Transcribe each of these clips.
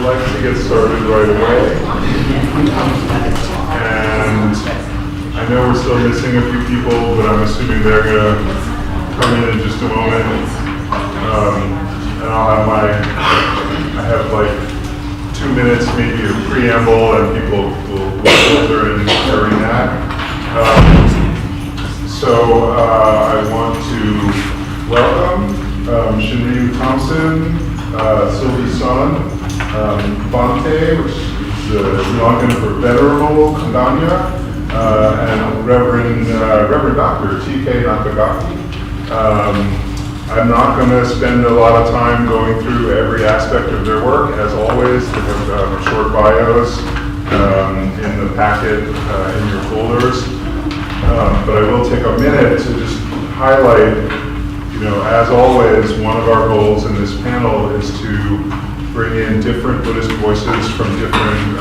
like to get started right away. And I know we're still missing a few people, but I'm assuming they're going to come in just a moment. And I have like 2 minutes maybe of preamble, and people will filter in during that. So I want to welcome Shinryu Thomson, Sylvie's son, Bhante, which is Sri Lankan for venerable Kondanna, and Reverend Dr. T.K. Nakagaki. I'm not going to spend a lot of time going through every aspect of their work. As always, they have short bios in the packet in your folders. But I will take a minute to just highlight, as always, one of our goals in this panel is to bring in different Buddhist voices from different,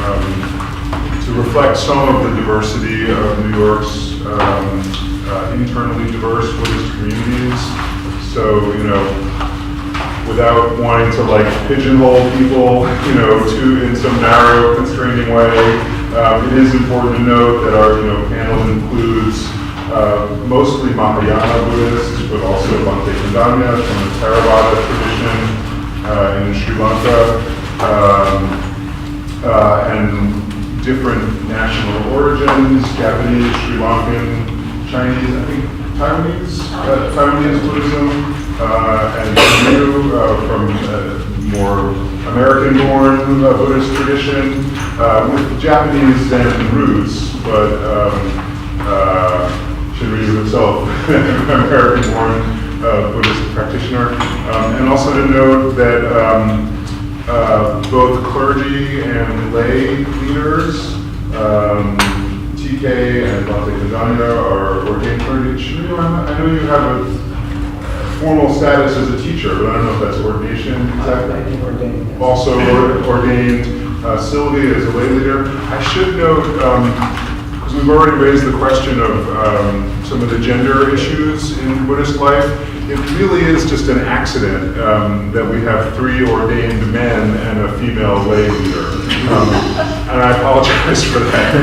to reflect some of the diversity of New York's internally diverse Buddhist communities. So, without wanting to pigeonhole people, in some narrow, constraining way, it is important to note that our, panel includes mostly Mahayana Buddhists, but also Bhante Kondanna from the Theravada tradition in Sri Lanka, and different national origins, Japanese, Sri Lankan, Chinese, I think Taiwanese Buddhism, and Shinryu from more American-born Buddhist tradition, with Japanese Zen roots, but Shinryu himself, American-born Buddhist practitioner. And also to note that both clergy and lay leaders, TK and Bhante Kondanna, are ordained clergy. Shinryu, I know you have a formal status as a teacher, but I don't know if that's ordination exactly. Also ordained. Sylvie is a lay leader. I should note, because we've already raised the question of some of the gender issues in Buddhist life, it really is just an accident that we have 3 ordained men and a female lay leader. And I apologize for that.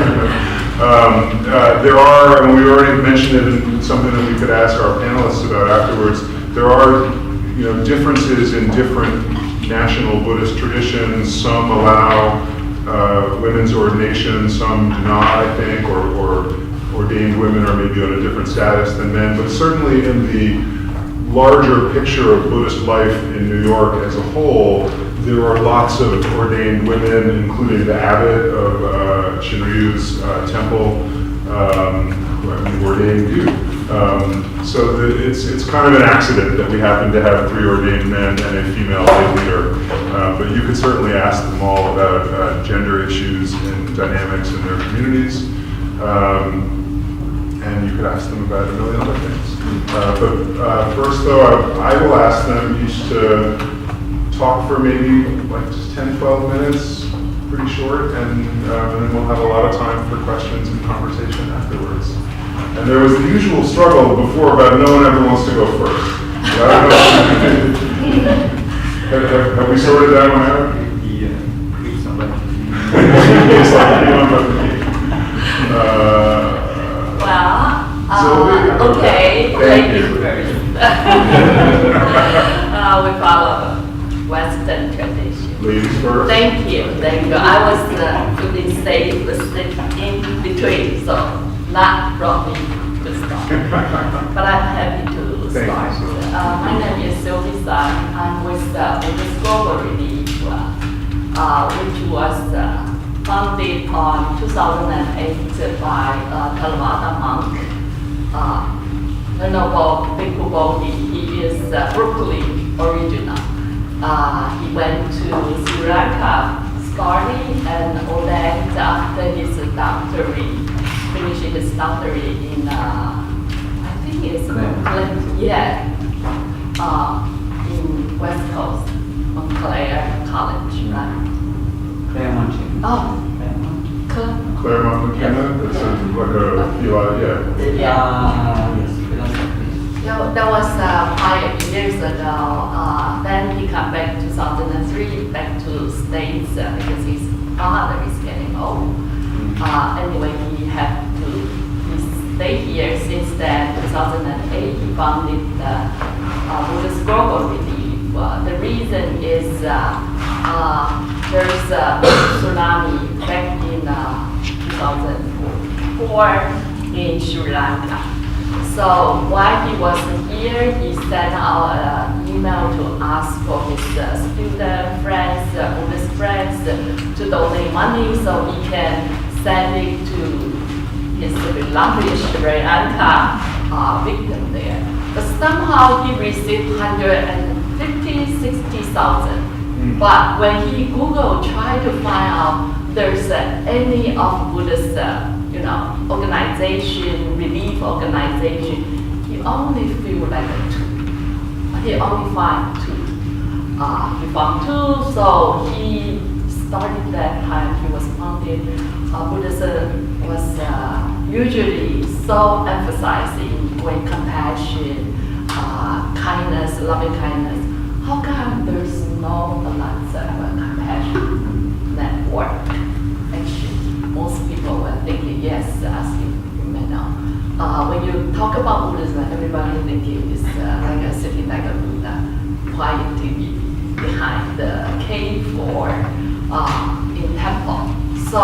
There are, and we already mentioned it in something that we could ask our panelists about afterwards, there are differences in different national Buddhist traditions. Some allow women's ordination, some do not, I think, or ordained women are maybe on a different status than men, but certainly in the larger picture of Buddhist life in New York as a whole, there are lots of ordained women, including the abbot of Shinryu's temple, who ordained you. So it's kind of an accident that we happen to have 3 ordained men and a female lay leader. But you could certainly ask them all about gender issues and dynamics in their communities. And you could ask them about a million other things. But first, though, I will ask them each to talk for maybe just 10, 12 minutes, pretty short, and then we'll have a lot of time for questions and conversation afterwards. And there was the usual struggle before about no one ever wants to go first. I don't know. Have we sorted that one out? Yeah, please somebody. Okay, thank you first. We follow Western tradition. Ladies first. Thank you. I was feeling safe in between, so not from me to start. But I'm happy to start. My name is Sylvie. I'm with Buddhist Global Relief, which was founded on 2008 by Theravada monk, Venerable Bhikkhu Bodhi. He is Brooklyn original. He went to Sri Lanka study and ordained after his doctorate, finishing his doctorate in, I think it's in West Coast, Montclair College, right? Claremont. Oh, Claremont, McKenna. It's like a Yes, philosophy. That was 5 years ago. Then he come back 2003 back to States because his father is getting old. Anyway, he stayed here since then. 2008, he founded the Buddhist Global Relief. The reason is there is a tsunami back in 2004 in Sri Lanka. So while he was here, he sent out an email to ask for his student friends, Buddhist friends, to donate money so he can send it to his beloved Sri Lanka victim there. But somehow he received 150, 60,000. But when he Googled, tried to find out there's any of Buddhist organization, relief organization, he only feel like two. He only find two. He found two, so he started that time. He was founded. Buddhism was usually so emphasizing with compassion, kindness, loving kindness. How come there's no lots of compassion network? Actually, most people were thinking yes, as you may know. When you talk about Buddhism, everybody thinking it's like sitting like a Buddha, quietly behind the cave or in temple. So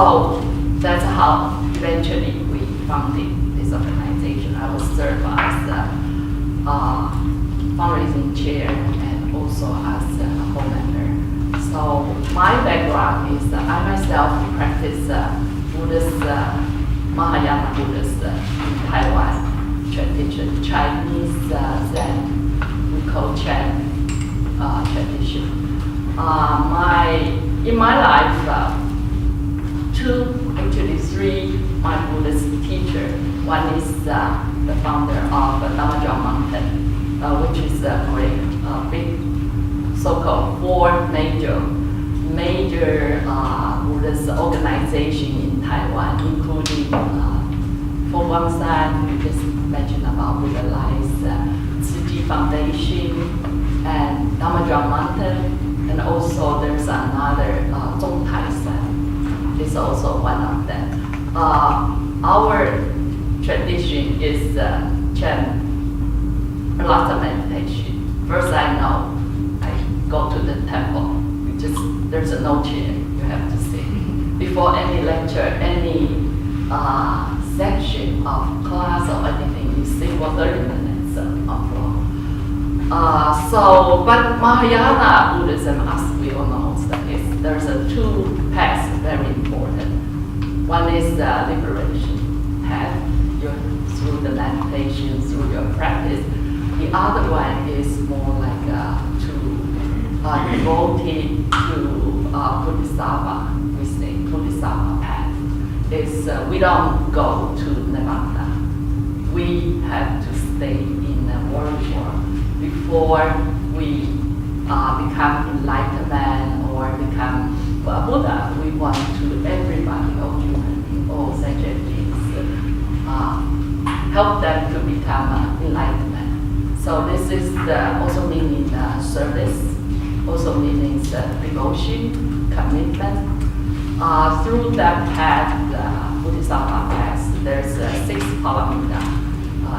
that's how eventually we founded this organization. I was served as fundraising chair and also as a co-member. So my background is I myself practice Buddhist, Mahayana Buddhist in Taiwan tradition, Chinese Zen, we call Chen tradition. In my life, actually three, my Buddhist teacher. One is the founder of Namajang Mountain, which is a great, big, so-called four major Buddhist organization in Taiwan, including Fengguangshan, we just mentioned about Buddha Lies, Tzu Foundation, and Namajang Mountain, and also there's another Zongtai is also one of them. Our tradition is Chen, a lot of meditation. First I know, I go to the temple. There's no chair, you have to sit. Before any lecture, any section of class or anything, you sit for 30 minutes on floor. But Mahayana Buddhism, as we all know, there's two paths very important. One is the liberation path, through the meditation, through your practice. The other one is more like devoted to Bodhisattva, we say Bodhisattva path. We don't go to Nirvana. We have to stay in the world before we become enlightened man or become Buddha. We want to everybody, all human beings, all sentient beings, help them to become enlightenment. So this is also meaning service, also meaning devotion, commitment. Through that path, Bodhisattva path, there's 6 paramita.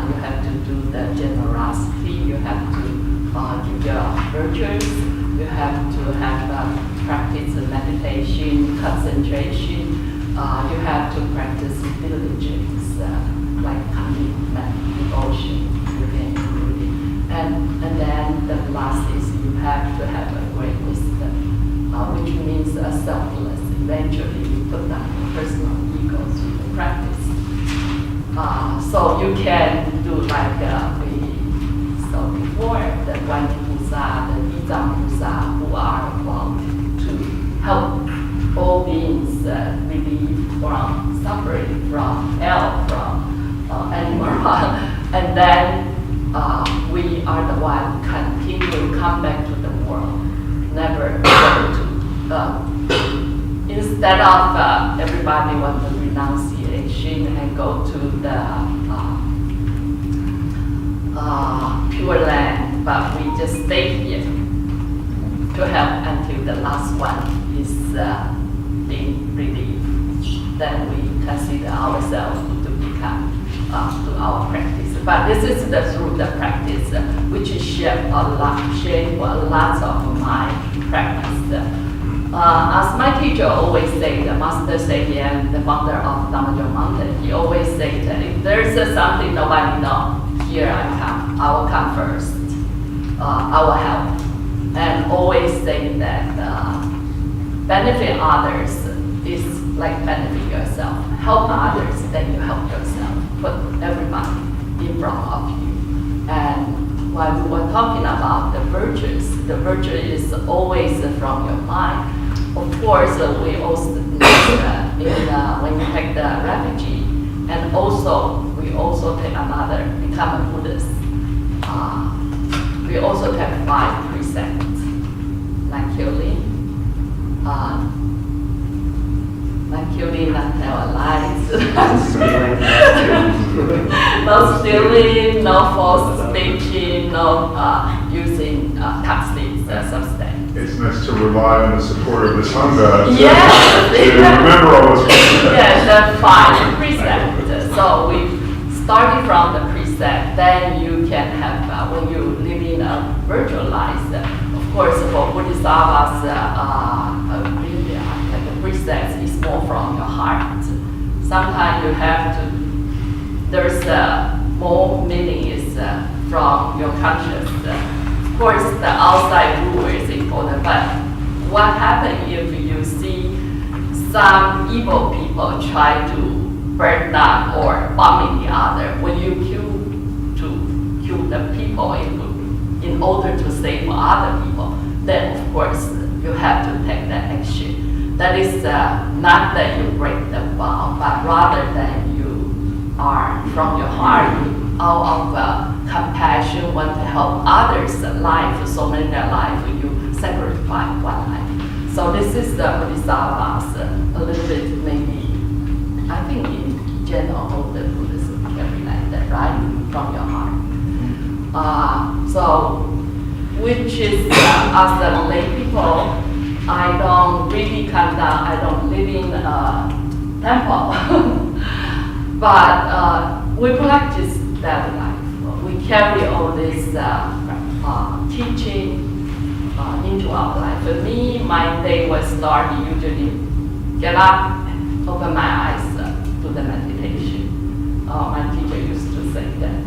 You have to do the generosity, you have to give your virtues, you have to have practice meditation, concentration, you have to practice diligence, like commitment, devotion, and then the last is you have to have a great wisdom, which means selfless. Eventually, you put down your personal ego through the practice. So you can do like we saw before, the Guan Yin Pusa, the Yizang Pusa, who are about to help all beings relieve from suffering, from hell, from animal harm, and then we are the one continue to come back to the world, never go to. Instead of everybody want the renunciation and go to the pure land, but we just stay here to help until the last one is being relieved. Then we consider ourselves to become to our practice. But this is through the practice, which is shared for lots of my practice. As my teacher always say, the Master Seiyan, the founder of Dhammajon Mountain, he always say that if there's something nobody knows, here I come. I will come first. I will help. And always say that benefit others is like benefit yourself. Help others, then you help yourself. Put everybody in front of you. And when we were talking about the virtues, the virtue is always from your mind. Of course, we also when you take the refugee, and also we also take another, become a Buddhist. We also take 5 precepts, not killing, not tell lies, no stealing, no false speaking, no using toxic substance. It's nice to rely on the support of the Sangha to remember all those precepts. Yeah, the 5 precepts. So we started from the precept, then you can have, when you live in a virtual life, of course, for Bodhisattvas, like the precepts is more from your heart. Sometimes you have to, there's more meaning is from your conscience. Of course, the outside rule is important, but what happens if you see some evil people try to burn down or bombing the other? When you kill the people in order to save other people, then of course you have to take that action. That is not that you break the vow, but rather that you are from your heart, out of compassion, want to help others' life, so many life, you sacrifice one life. So this is the Bodhisattvas, a little bit maybe, I think in general, all the Buddhists can relate that, right? From your heart. So, which is, as the lay people, I don't really come down, I don't live in a temple, but we practice that life. We carry all this teaching into our life. For me, my day will start usually get up, open my eyes, do the meditation. My teacher used to say that.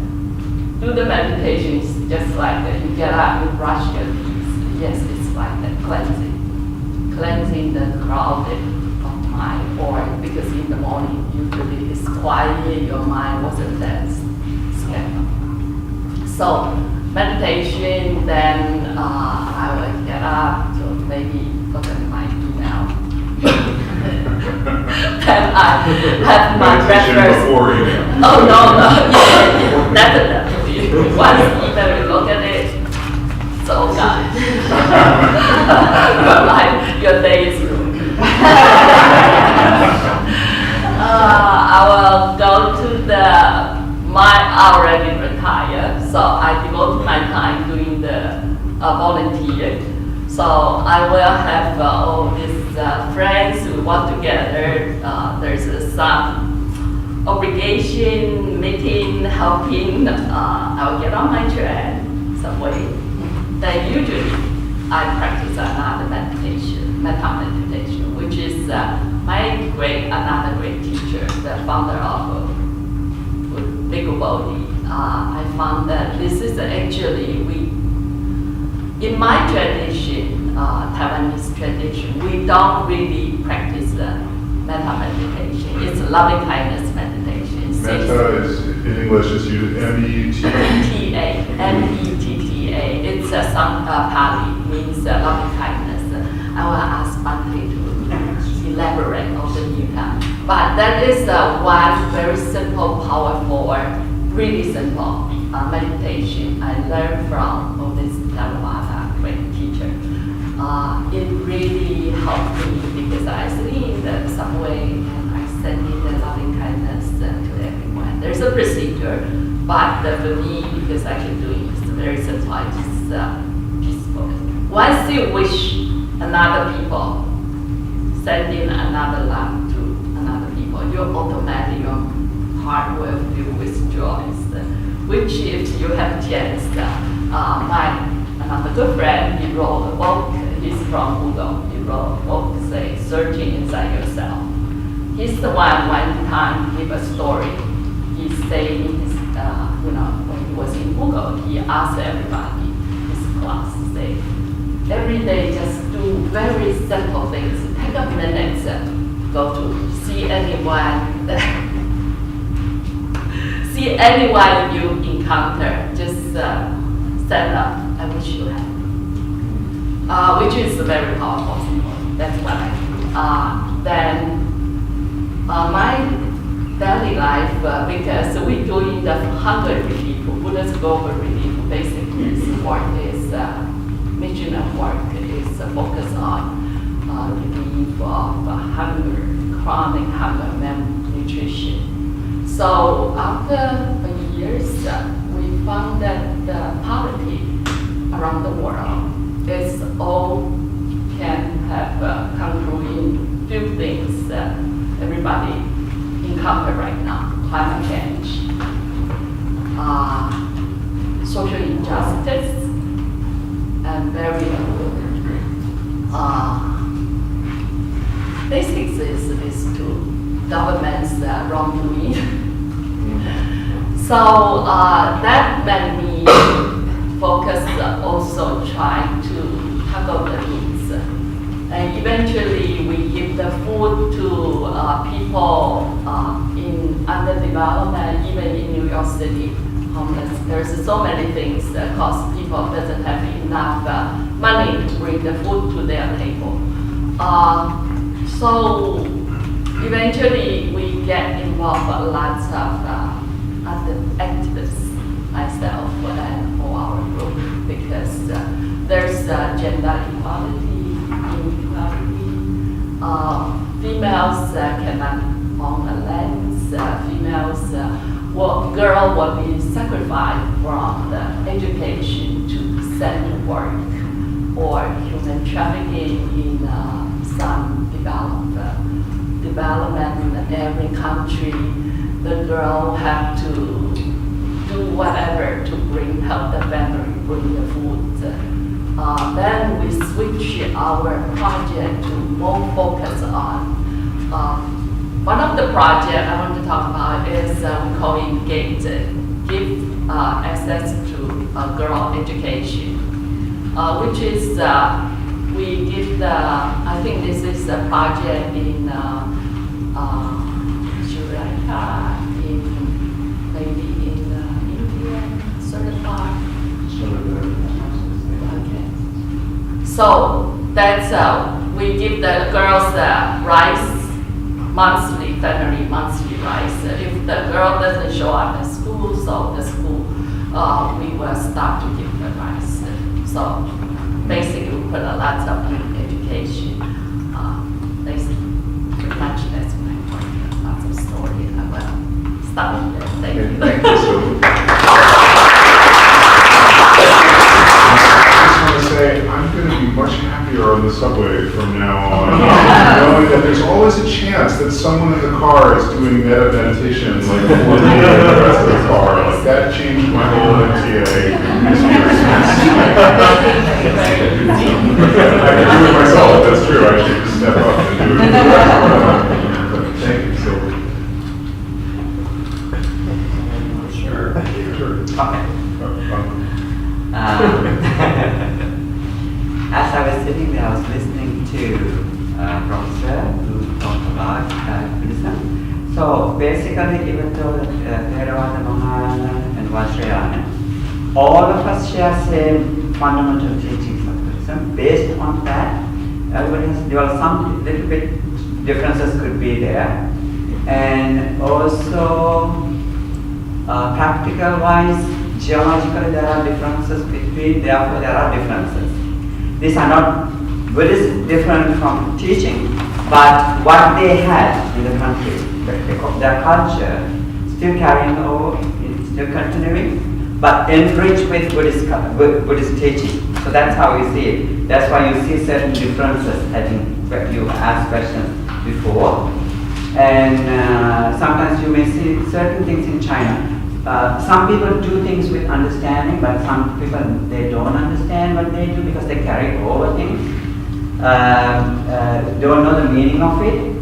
Do the meditation is just like that. You get up, you brush your teeth. Yes, it's like that, cleansing the crowded of mind. Or because in the morning, usually it's quiet, your mind wasn't that scattered. So meditation, then I will get up to maybe look at my email. Then I have my breakfast. Before email. Oh no, definitely. Once email, you look at it, so done. Your life, your day is ruined. I will go to I already retired, so I devote my time doing the volunteer. So I will have all these friends who work together. There's some obligation, meeting, helping. I will get on my train some way. Then usually I practice another meditation, metta meditation, which is another great teacher, the founder of Bhikkhu Bodhi. I found that this is actually, in my tradition, Taiwanese tradition, we don't really practice metta meditation. It's loving kindness meditation. Metta is, in English, is used M-E-T-T-A. M-E-T-T-A. It's some Pali, means loving kindness. I will ask Bhante to elaborate on the Gita. But that is one very simple, powerful, really simple meditation I learned from all this Theravada great teacher. It really helped me because I see in some way and I send in the loving kindness to everyone. There's a procedure But for me, because I can do it, it's very centralized, peaceful. Once you wish another people, sending another love to another people, your automatic, your heart will fill with joy. Which if you have a chance, another good friend, he wrote a book, he's from Udon, he wrote a book, say, Searching Inside Yourself. He's the one time give a story. He say in his, when he was in Google, he asked everybody, his class, say, every day just do very simple things. Take a minute, go to see anyone, see anyone you encounter, just stand up, I wish you had. Which is very powerful. That's what I do. Then my daily life, because we doing the hunger relief, Buddhist global relief, basically his work is missional work is focused on relief of hunger, chronic hunger, malnutrition. So after years, we found that the poverty around the world is all can have congruent few things that everybody encounter right now: climate change, social injustice, and very basics is to government's wrongdoing. So that made me focus also trying to tackle the needs. And eventually we give the food to people in underdevelopment, even in New York City, homeless. There's so many things because people doesn't have enough money to bring the food to their table. So eventually we get involved with lots of other activists, myself and all our group, because there's gender equality, inequality. Females cannot own a land. Females, girl will be sacrificed from the education to send to work, or human trafficking in some development in every country. The girl have to do whatever to help the family bring the food. Then we switch our project to more focus on one of the projects I want to talk about is we call it give access to girl education, which is we give the, I think this is a project in Sri Lanka, maybe in India, certain part. Okay. So that's we give the girls rice monthly, family monthly rice. If the girl doesn't show up at school, so the school we will start to give the rice. So basically, we put a lot of education. Basically, pretty much that's my work. Lots of story. I will stop there. Thank you. Thank you, Sylvie. I just want to say I'm going to be much happier on the subway from now on, knowing that there's always a chance that someone in the car is doing meta meditation, like before me and the rest of the car. Like that changed my whole MTA experience. I can do it myself. That's true. I should just step up and do it. Thank you, Sylvie. Sure. Sure. As I was sitting there, I was listening to Professor who talked about Buddhism. So basically, even though Theravada, Mahayana, and Vajrayana, all of us share same fundamental teachings of Buddhism. Based on that, everybody has developed some little bit differences could be there, and also practical-wise. Geologically, there are differences between, therefore there are differences. These are not Buddhist different from teaching, but what they had in the country, their culture, still carrying over, it's you're continuing, but enriched with Buddhist teaching. So that's how we see it. That's why you see certain differences, I think, when you asked questions before. And sometimes you may see certain things in China. Some people do things with understanding, but some people, they don't understand what they do because they carry over things, don't know the meaning of it.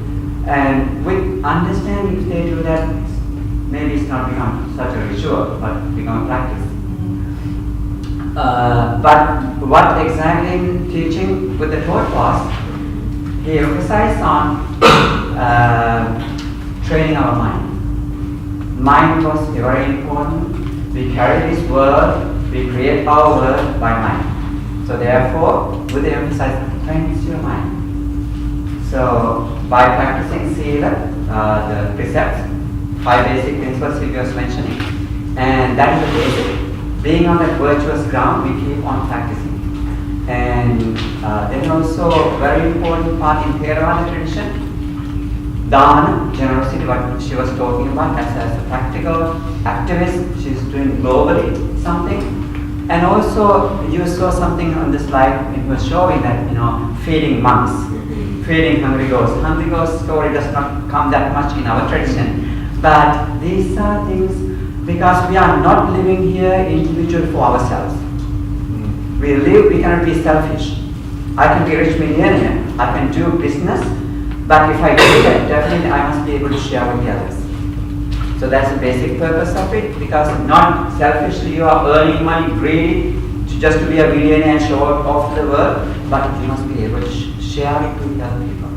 And with understanding, if they do that, maybe it's not become such a ritual, but become a practice. But what exactly in teaching with the thought was, he emphasized on training our mind. Mind was very important. We carry this world, we create our world by mind. So therefore, with the emphasis, train your mind. So by practicing Sila, the precepts, 5 basic principles he was mentioning, and that is the basic. Being on that virtuous ground, we keep on practicing. And then also very important part in Theravada tradition, Dana, generosity, what she was talking about as a practical activist, she's doing globally something. And also you saw something on the slide, it was showing that, feeding monks, feeding hungry ghosts. Hungry ghost story does not come that much in our tradition. But these are things, because we are not living here individually for ourselves. We cannot be selfish. I can be rich millionaire, I can do business, but if I do that, definitely I must be able to share with the others. So that's the basic purpose of it, because not selfishly you are earning money, greedy, just to be a millionaire and show it off to the world, but you must be able to share it with other people.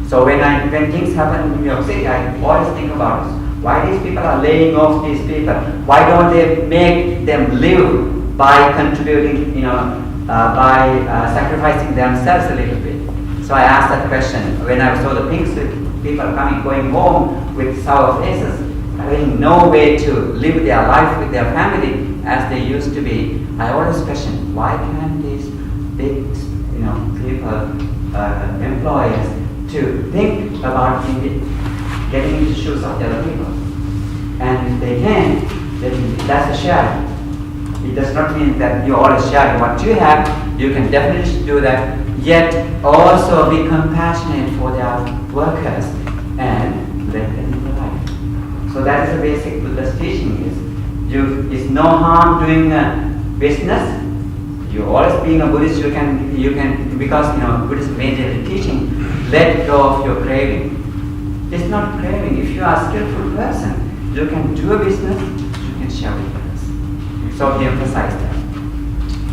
So when things happen in New York City, I always think about this. Why these people are laying off these people? Why don't they make them live by contributing, by sacrificing themselves a little bit? So I asked that question when I saw the pink suit people going home with sour faces, having no way to live their life with their family as they used to be. I always question, why can't these big, people, employers, to think about getting into the shoes of the other people? And if they can, then that's a share. It does not mean that you always share what you have. You can definitely do that. Yet also be compassionate for their workers and let them live the life. So that is the basic Buddha's teaching is no harm doing business. You always being a Buddhist, you can because Buddhist major teaching, let go of your craving. It's not craving. If you are a skillful person, you can do a business, you can share with others. So he emphasized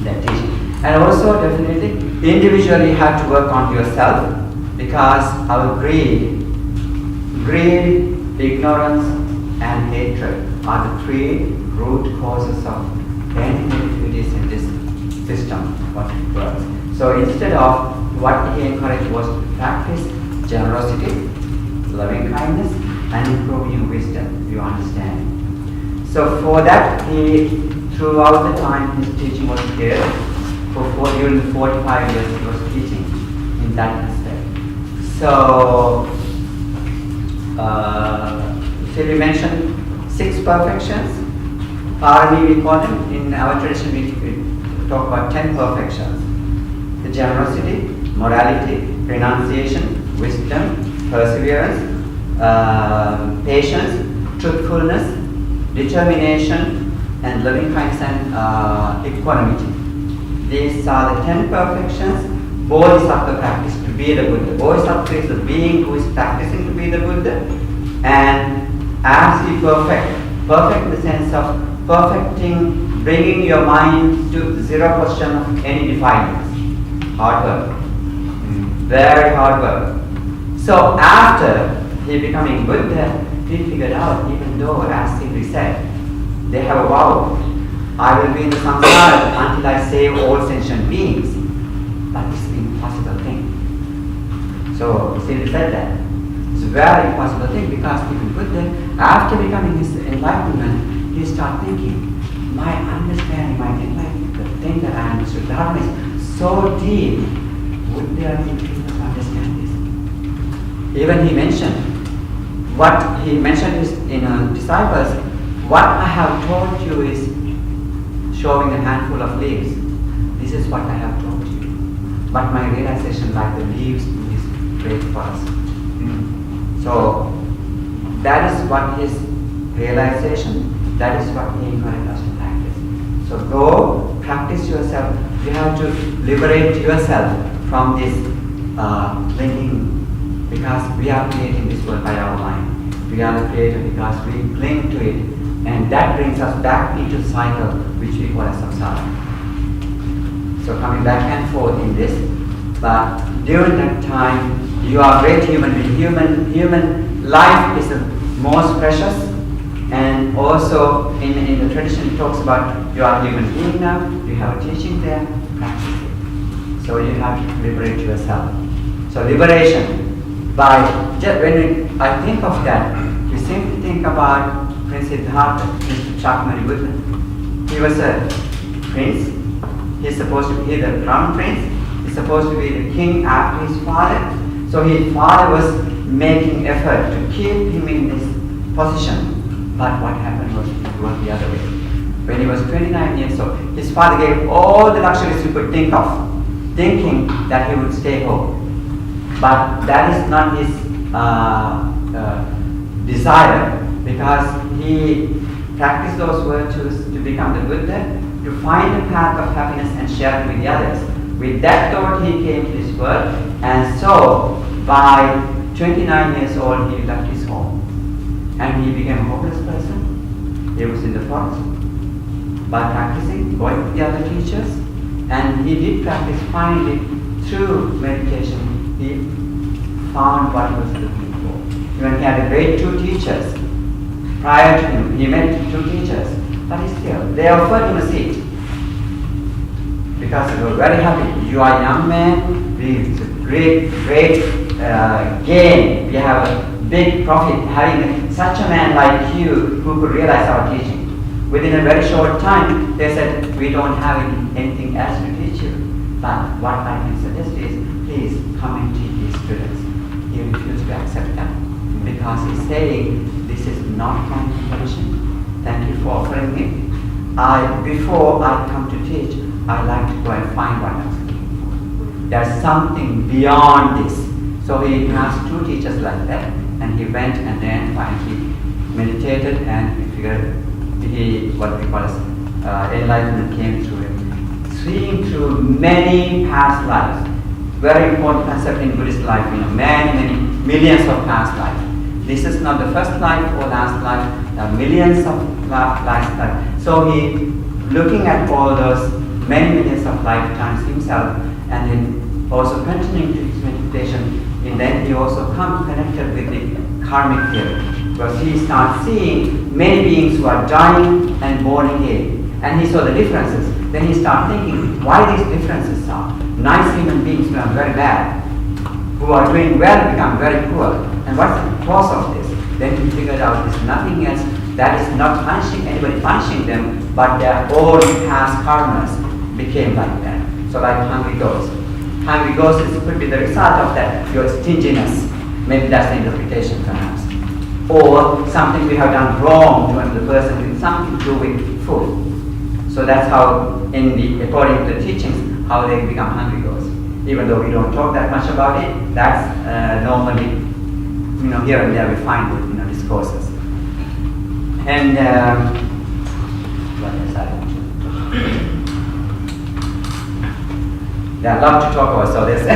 that teaching. And also definitely individually you have to work on yourself, because our greed, ignorance and hatred are the 3 root causes of any negativities in this system, what it works. So instead of what he encouraged was to practice generosity, loving kindness and improving your wisdom, your understanding. So for that he, throughout the time his teaching was there. During the 45 years he was teaching in that aspect. So Sylvie mentioned 6 perfections. Parami we call them. In our tradition we talk about 10 perfections. The generosity, morality, renunciation, wisdom, perseverance, patience, truthfulness, determination, and loving kindness and equanimity. These are the 10 perfections. Bodhisattva practice to be the Buddha. Bodhisattva is the being who is practicing to be the Buddha, and as he perfect in the sense of perfecting, bringing your mind to zero question of any defilements. Hard work. Very hard work. So after he becoming Buddha, he figured out, even though as Sylvie said, they have a vow, I will be in the samsara until I save all sentient beings. But it's an impossible thing. So Sylvie said that. It's a very impossible thing, because even Buddha, after becoming his enlightenment, he started thinking, my understanding, my enlightenment, the thing that I understood, Dharma is so deep. Would there be people who understand this? Even he mentioned, what he mentioned is in disciples what I have told you is showing a handful of leaves. This is what I have told you. But my realization, like the leaves in this great forest. So that is what his realization, that is what he encouraged us to practice. So go, practice yourself. You have to liberate yourself from this clinging, because we are creating this world by our mind. We are the creator because we cling to it, and that brings us back into cycle, which we call as samsara. So coming back and forth in this, but during that time, you are a great human being. Human life is the most precious, and also in the tradition it talks about you are a human being now, you have a teaching there, practice it. So you have to liberate yourself. So liberation, by just when I think of that, we simply think about Prince Siddhartha, Mr. Chakmari Buddha. He was a prince. He's supposed to be the crown prince. He's supposed to be the king after his father. So his father was making effort to keep him in this position. But what happened was it was the other way. When he was 29 years old, his father gave all the luxuries he could think of, thinking that he would stay home. But that is not his desire, because he practiced those virtues to become the Buddha, to find a path of happiness and share it with the others. With that thought he came to this world, and so by 29 years old he left his home. And he became a hopeless person. He was in the forest. By practicing, going with the other teachers, and he did practice finally through meditation. He found what he was looking for. Even he had a great two teachers. Prior to him, he met two teachers, but still, they offered him a seat. Because they were very happy. You are a young man, it's a great gain. We have a big profit having such a man like you who could realize our teaching. Within a very short time, they said, we don't have anything else to teach you. But what I can suggest is, please come and teach these students. He refused to accept that because he's saying, this is not my permission. Thank you for offering me. Before I come to teach, I like to go and find what I'm looking for. There's something beyond this. So he asked two teachers like that, and he went and then finally meditated, and he figured what we call as enlightenment came through him. Seeing through many past lives. Very important concept in Buddhist life, many millions of past lives. This is not the first life or last life, there are millions of lives. So he, looking at all those many millions of lifetimes himself, and then also continuing to his meditation, and then he also comes connected with the karmic theory, because he starts seeing many beings who are dying and born again, and he saw the differences. Then he started thinking why these differences are. Nice human beings become very bad, who are doing well become very poor, and what's the cause of this? Then he figured out it's nothing else, that is not anybody punishing them, but their own past karmas became like that. So like hungry ghosts. Hungry ghosts could be the result of that, your stinginess. Maybe that's the interpretation perhaps. Or something we have done wrong to another person with something to do with food. So that's how, according to the teachings, how they become hungry ghosts. Even though we don't talk that much about it, that's normally, here and there we find it, discourses. And what else I want to? Yeah, I love to talk about so this. Can I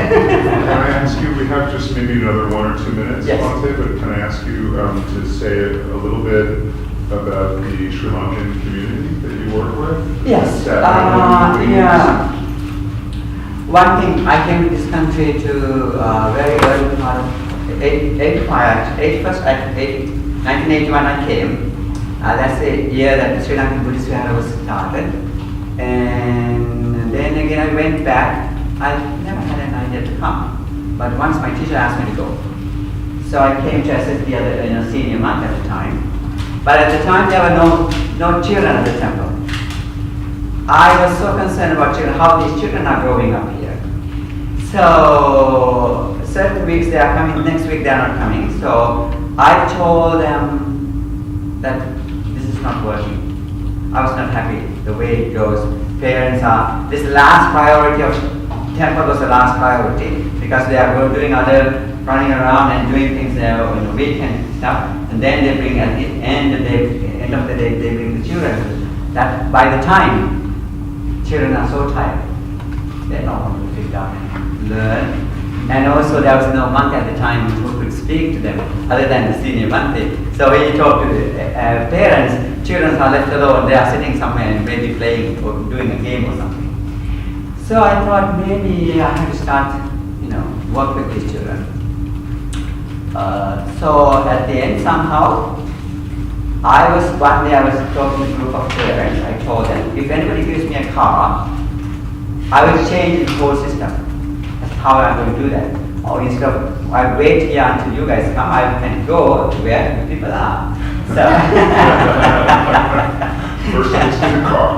ask you, we have just maybe another 1 or 2 minutes, Yes. Bhante, but can I ask you to say a little bit about the Sri Lankan community that you work with? Yes. Yeah. One thing, I came to this country to very early part of 1981 I came. That's the year that the Sri Lankan Buddhist Vihara was started. And then again I went back. I never had an idea to come. But once my teacher asked me to go. So I came to assist the other senior monk at the time. But at the time there were no children at the temple. I was so concerned about children, how these children are growing up here. So certain weeks they are coming, next week they are not coming. So I told them that this is not working. I was not happy the way it goes. Parents are, this last priority of temple was the last priority because they are doing other, running around and doing things weekend stuff, and then they bring at the end of the day they bring the children. That by the time children are so tired, they don't want to sit down and learn. And also there was no monk at the time who could speak to them other than the senior Bhante. So when you talk to the parents, children are left alone. They are sitting somewhere and maybe playing or doing a game or something. So I thought maybe I have to start, work with these children. So at the end somehow, one day I was talking to a group of parents. I told them, if anybody gives me a car, I will change the whole system. That's how I'm going to do that. Or instead of, I wait here until you guys come, I can go to where the people are. So, First thing is in the car.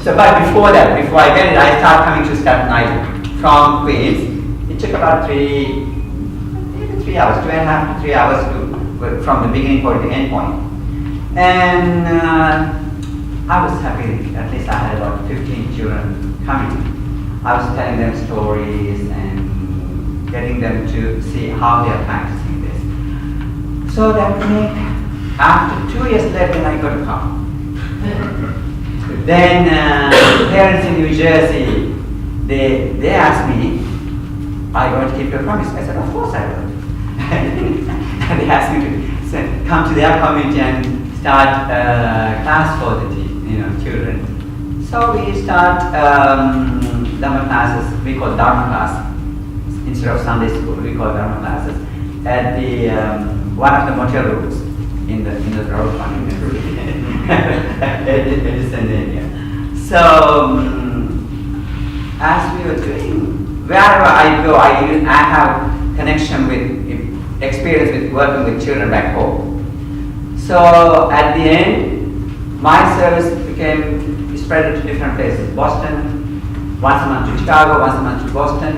So, but before I get it, I start coming to Staten Island from Queens. It took about 3 hours, 2.5 to 3 hours from the beginning point to the end point. And I was happy, at least I had about 15 children coming. I was telling them stories and getting them to see how they are practicing this. So that after 2 years later, I got a car. Then parents in New Jersey, they asked me, are you going to keep your promise? I said, of course I will. And they asked me to come to their community and start class for the children. So we start Dharma classes, we call Dharma class. Instead of Sunday school, we call Dharma classes at the one of the motel rooms in the road area. So as we were doing, wherever I go, I have connection with, experience with working with children back home. So at the end, my service became spread to different places. Boston, once a month to Chicago, once a month to Boston,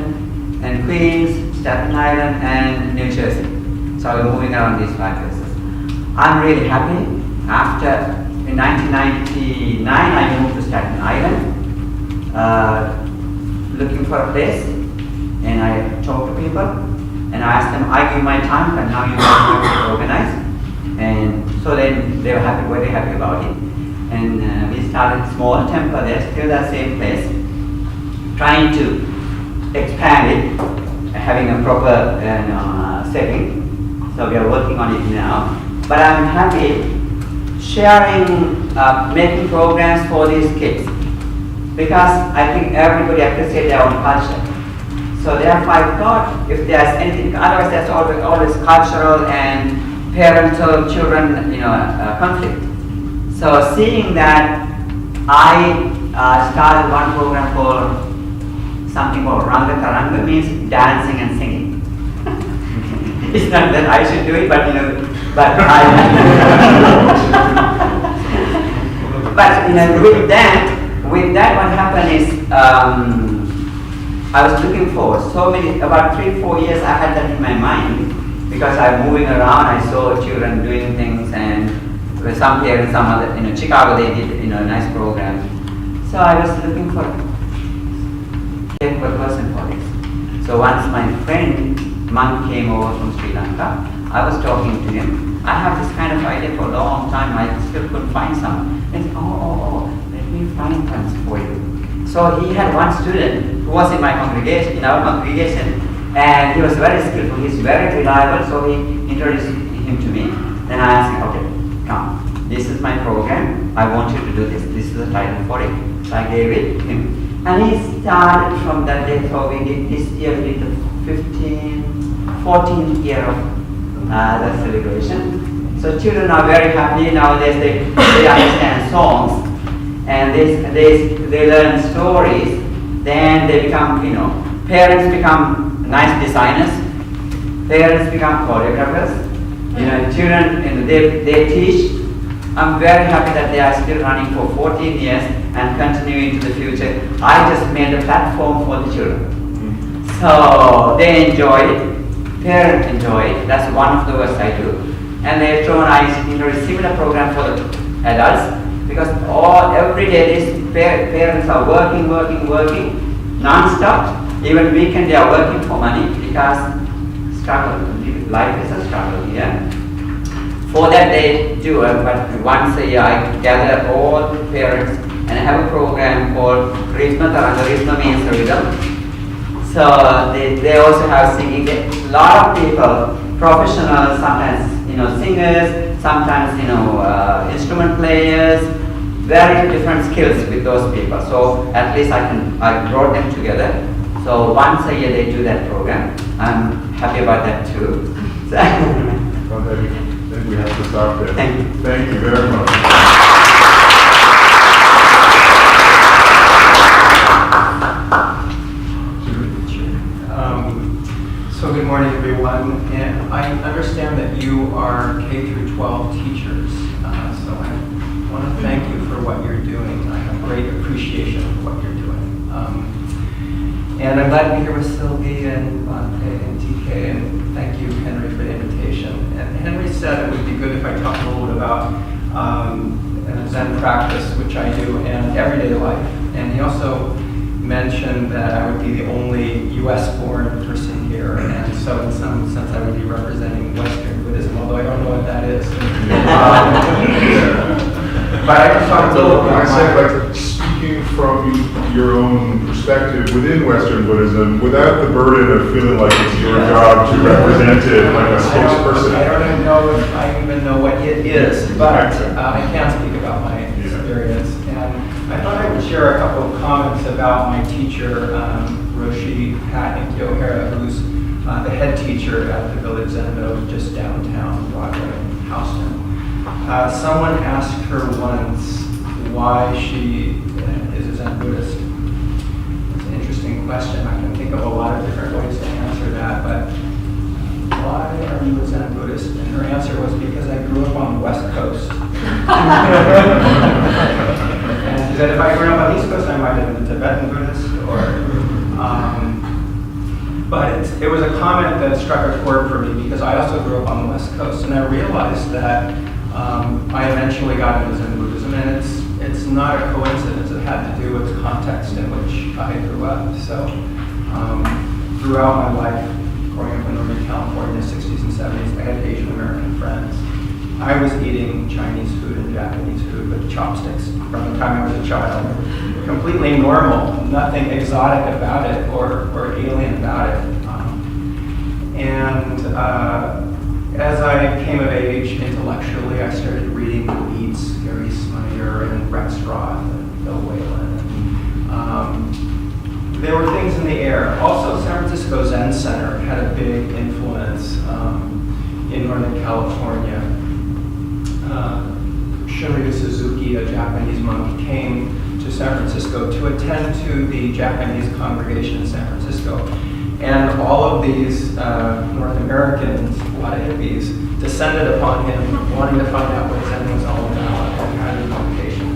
and Queens, Staten Island, and New Jersey. So we're moving around these 5 places. I'm really happy. In 1999, I moved to Staten Island, looking for a place, and I talked to people, and I asked them, I give my time, but now you have to organize. And so then they were happy, very happy about it. And we started a small temple there, still the same place, trying to expand it, having a proper setting. So we are working on it now. But I'm happy sharing, making programs for these kids, because I think everybody appreciates their own culture. So therefore I thought if there's anything, otherwise there's always cultural and parental children conflict. So seeing that, I started one program called something called Ranga Taranga, means dancing and singing. It's not that I should do it, but but with that what happened is I was looking for about 3-4 years I had that in my mind, because I'm moving around, I saw children doing things, and with some parents, some other, Chicago, they did, nice program. So I was looking for a person for this. So once my friend, monk, came over from Sri Lanka, I was talking to him. I have this kind of idea for a long time, I still couldn't find some. And let me find ones for you. So he had one student who was in my congregation, in our congregation, and he was very skillful, he's very reliable, so he introduced him to me. Then I asked him, okay, come, this is my program, I want you to do this is the title for it. So I gave it to him. And he started from that day, so we did this year, we did the 14th year of the celebration. So children are very happy nowadays, they understand songs, and they learn stories, then they become, parents become nice designers, parents become choreographers, children, they teach. I'm very happy that they are still running for 14 years and continuing to the future. I just made a platform for the children. So they enjoy it, parents enjoy it, that's one of the works I do. And later on, I introduced a similar program for the adults because every day these parents are working non-stop. Even weekend they are working for money because life is a struggle here. For that they do it, but once a year I gather all the parents and I have a program called Rhythm Taranga. Rhythm means rhythm. So they also have singing. A lot of people, professionals, sometimes singers, sometimes instrument players, very different skills with those people. So at least I brought them together. So once a year they do that program. I'm happy about that too. So Well, I think we have to stop there. Thank you. Thank you very much. So good morning, everyone. And I understand that you are K through 12 teachers. So I want to thank you for what you're doing. I have great appreciation for what you're doing. And I'm glad to be here with Sylvie and Bhante and TK. And thank you, Henry, for the invitation. And Henry said it would be good if I talked a little bit about Zen practice, which I do, and everyday life. And he also mentioned that I would be the only US-born person here, and so in some sense I would be representing Western Buddhism, although I don't know what that is. But I can talk a little bit I about said, like, speaking from your own perspective within Western Buddhism, without the burden of feeling like it's your job to represent it like a spokesperson. I don't even know if I even know what it is, but I can speak about my experience. And I thought I would share a couple of comments about my teacher, Roshi Pat Nkyohara, who's the head teacher at the Village Zendo just downtown Broadway in Houston. Someone asked her once why she is a Zen Buddhist. It's an interesting question. I can think of a lot of different ways to answer that, but why are you a Zen Buddhist? And her answer was because I grew up on the West Coast. And she said if I grew up on the East Coast, I might have been a Tibetan Buddhist, but it was a comment that struck a chord for me because I also grew up on the West Coast, and I realized that I eventually got into Zen Buddhism, and it's not a coincidence. It had to do with the context in which I grew up. So throughout my life, growing up in Northern California in the 60s and 70s, I had Asian American friends. I was eating Chinese food and Japanese food with chopsticks from the time I was a child. Completely normal, nothing exotic about it or alien about it. As I came of age intellectually, I started reading the Beats, Gary Snyder, and Rex Roth, and Bill Whalen. There were things in the air. Also, San Francisco Zen Center had a big influence in Northern California. Shinryu Suzuki, a Japanese monk, came to San Francisco to attend to the Japanese congregation in San Francisco. And all of these North Americans, a lot of hippies, descended upon him, wanting to find out what Zen was all about and kind of communication.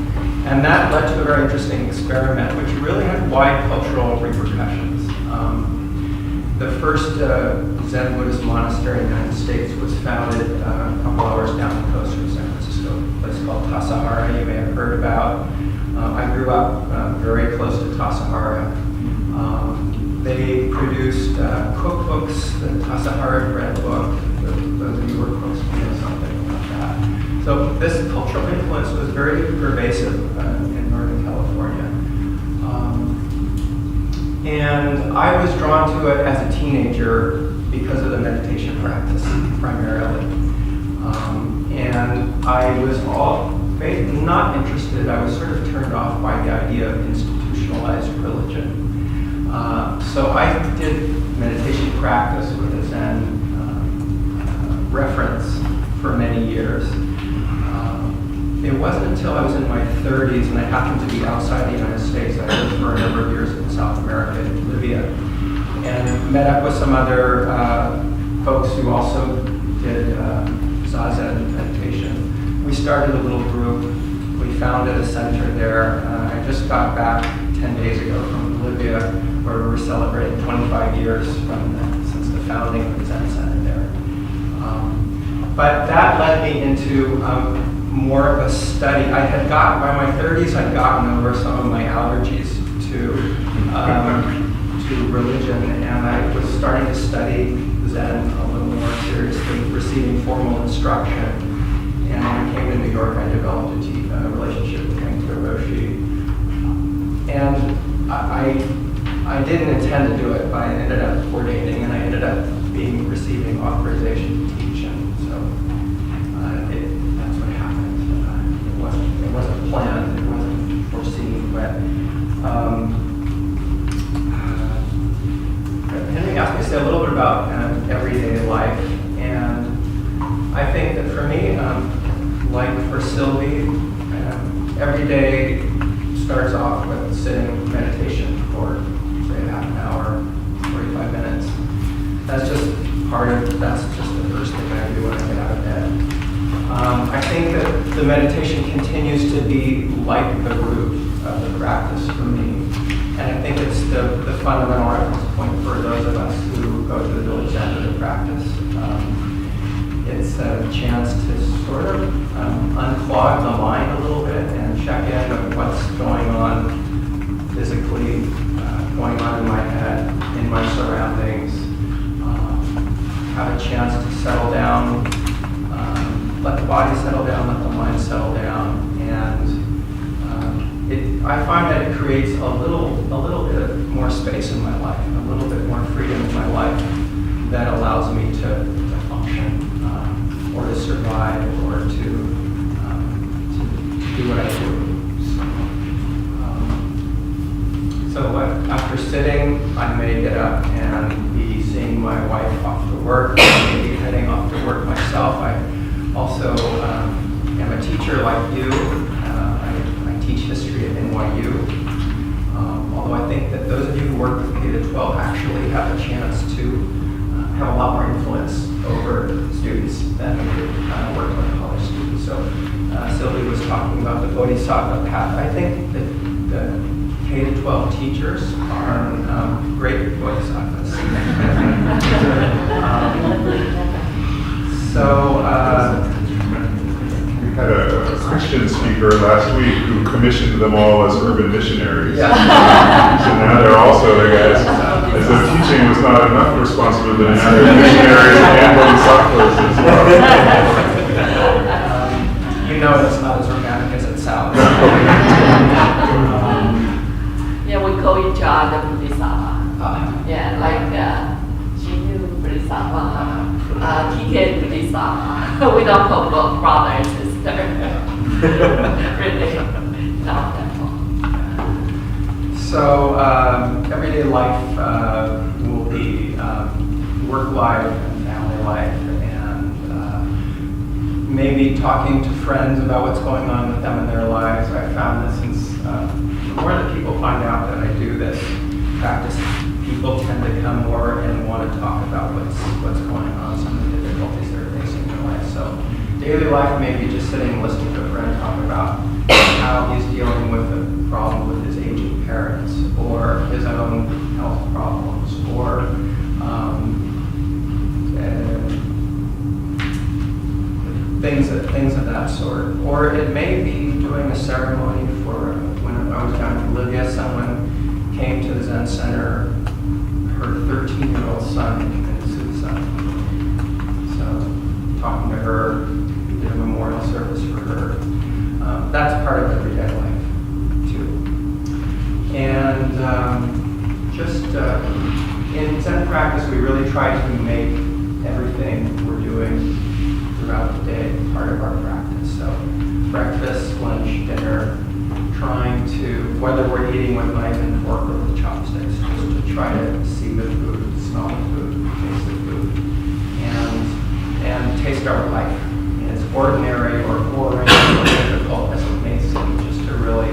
And that led to a very interesting experiment, which really had wide cultural repercussions. The first Zen Buddhist monastery in the United States was founded a couple hours down the coast from San Francisco, a place called Tassajara you may have heard about. I grew up very close to Tassajara. They produced cookbooks, the Tassajara bread book, those of you who are cooks may know something about that. So this cultural influence was very pervasive in Northern California. And I was drawn to it as a teenager because of the meditation practice, primarily. And I was not interested, I was sort of turned off by the idea of institutionalized religion. So I did meditation practice with a Zen reference for many years. It wasn't until I was in my 30s and I happened to be outside the United States. I lived for a number of years in South America, in Libya, and met up with some other folks who also did Zazen meditation. We started a little group. We founded a center there. I just got back 10 days ago from Libya, where we were celebrating 25 years since the founding of the Zen Center there. But that led me into more of a study. I had gotten, by my 30s, I'd gotten over some of my allergies to religion, and I was starting to study Zen a little more seriously, receiving formal instruction. And when I came to New York, I developed a relationship with Kensei Roshi. And I didn't intend to do it, but I ended up ordaining, and I ended up receiving authorization to teach. And so that's what happened. It wasn't planned, it wasn't foreseen, but Henry asked me to say a little bit about everyday life, and I think that for me, like for Sylvie, every day starts off with sitting meditation for, say, half an hour, 45 minutes. That's just the first thing I do when I get out of bed. I think that the meditation continues to be like the root of the practice for me. And I think it's the fundamental reference point for those of us who go to the village center to practice. It's a chance to sort of unclog the mind a little bit and check in with what's going on physically, going on in my head, in my surroundings. Have a chance to settle down, let the body settle down, let the mind settle down, and I find that it creates a little bit more space in my life, a little bit more freedom in my life that allows me to function, or to survive, or to do what I do. So after sitting, I may get up and be seeing my wife off to work, maybe heading off to work myself. I also am a teacher like you. I teach history at NYU. Although I think that those of you who work with K-12 actually have a chance to have a lot more influence over students than we do working with college students. So Sylvie was talking about the Bodhisattva path. I think that the K-12 teachers are great bodhisattvas. We had a Christian speaker last week who commissioned them all as urban missionaries. Yeah. So now they're also, I guess, as though teaching was not enough responsibility, now they're missionaries and bodhisattvas as well. You know it's not as organic as it sounds. Yeah, we call each other Bodhisattva. Yeah, like Shinryu Bodhisattva, TK Bodhisattva. We don't call both brother and sister. Really, not that one. So everyday life will be work life and family life, and maybe talking to friends about what's going on with them in their lives. I found that since the more that people find out that I do this practice, people tend to come more and want to talk about what's going on, some of the difficulties they're facing in their life. So daily life may be just sitting and listening to a friend talk about how he's dealing with a problem with his aging parents, or his own health problems, or things of that sort. Or it may be doing a ceremony for, when I was down in Bolivia, someone came to the Zen Center, her 13-year-old son committed suicide. So talking to her, did a memorial service for her. That's part of everyday life, too. And in Zen practice, we really try to make everything we're doing throughout the day part of our practice. So breakfast, lunch, dinner, trying to, whether we're eating with knife and fork or with chopsticks, just to try to see the food, smell the food, taste the food, and taste our life. As ordinary or boring or difficult as it may seem, just to really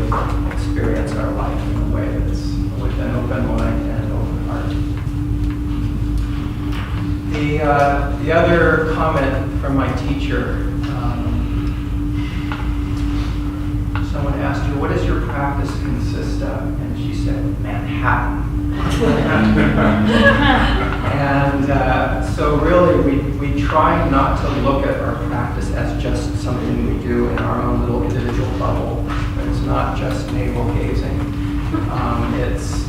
experience our life in a way that's with an open mind and an open heart. The other comment from my teacher, someone asked her, what does your practice consist of? And she said, Manhattan. And so really we try not to look at our practice as just something we do in our own little individual bubble. It's not just navel gazing. It's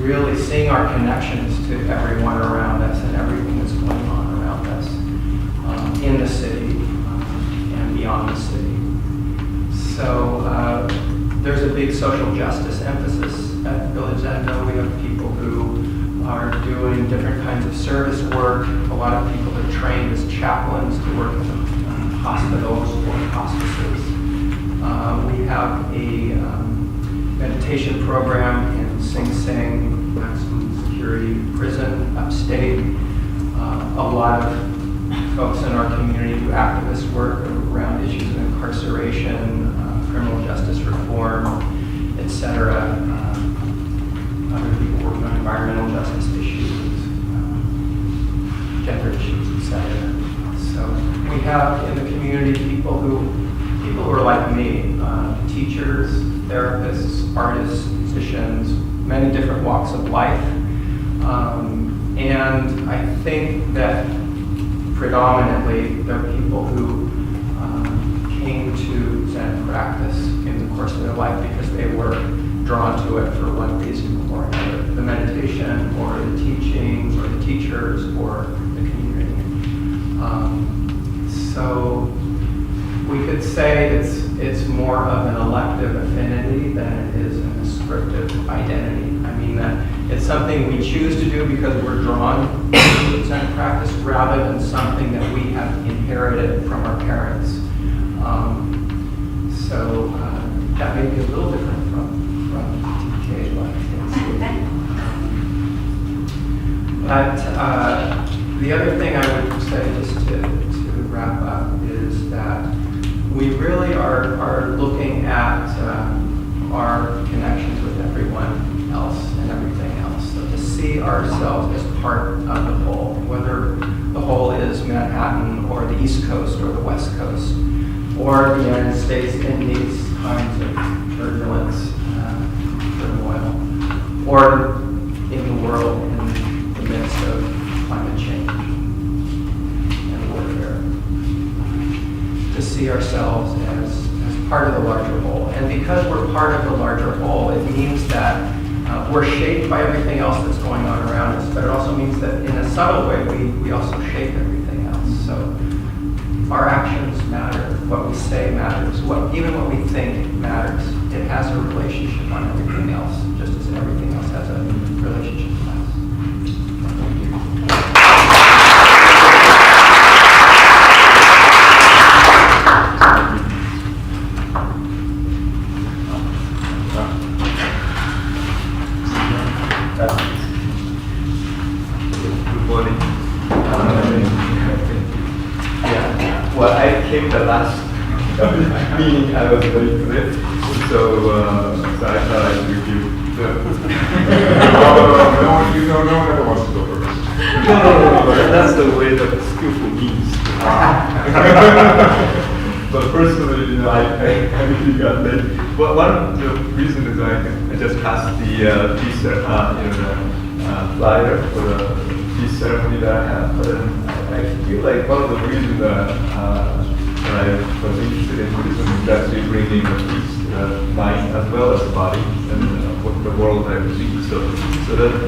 really seeing our connections to everyone around us and everything that's going on around us in the city and beyond the city. So there's a big social justice emphasis at Village Zendo. We have people who are doing different kinds of service work. A lot of people are trained as chaplains to work in hospitals or hospices. We have a meditation program in Sing Sing, maximum security prison upstate. A lot of folks in our community do activist work around issues of incarceration, criminal justice reform, etc. Other people work on environmental justice issues, gender issues, etc. So we have in the community people who are like me, teachers, therapists, artists, musicians, many different walks of life. And I think that predominantly there are people who came to Zen practice in the course of their life because they were drawn to it for one reason or another, the meditation or the teachings or the teachers or the community. So we could say it's more of an elective affinity than it is an ascriptive identity. I mean that it's something we choose to do because we're drawn to Zen practice rather than something that we have inherited from our parents. So that may be a little different from TK, but the other thing I would say, just to wrap up, is that we really are looking at our connections with everyone else and everything else. So to see ourselves as part of the whole, whether the whole is Manhattan or the East Coast or the West Coast, or the United States in these kinds of turbulence, turmoil, or in the world in the midst of climate change and warfare. To see ourselves as part of the larger whole. And because we're part of the larger whole, it means that we're shaped by everything else that's going on around us, but it also means that in a subtle way, we also shape everything else. So our actions matter, what we say matters, even what we think matters. It has a relationship on everything else, just as everything else has a relationship to us. Thank you. Good morning. Well, I came the last meeting. I was very late, so I thought I'd review. No one ever wants to go first. No. That's the way that skillful means. But personally, I really got late. Well, one of the reasons is I just passed the peace, flyer for the peace ceremony that I had. But I feel like one of the reasons that I was interested in Buddhism is actually bringing the peace to the mind as well as the body and what the world I see. So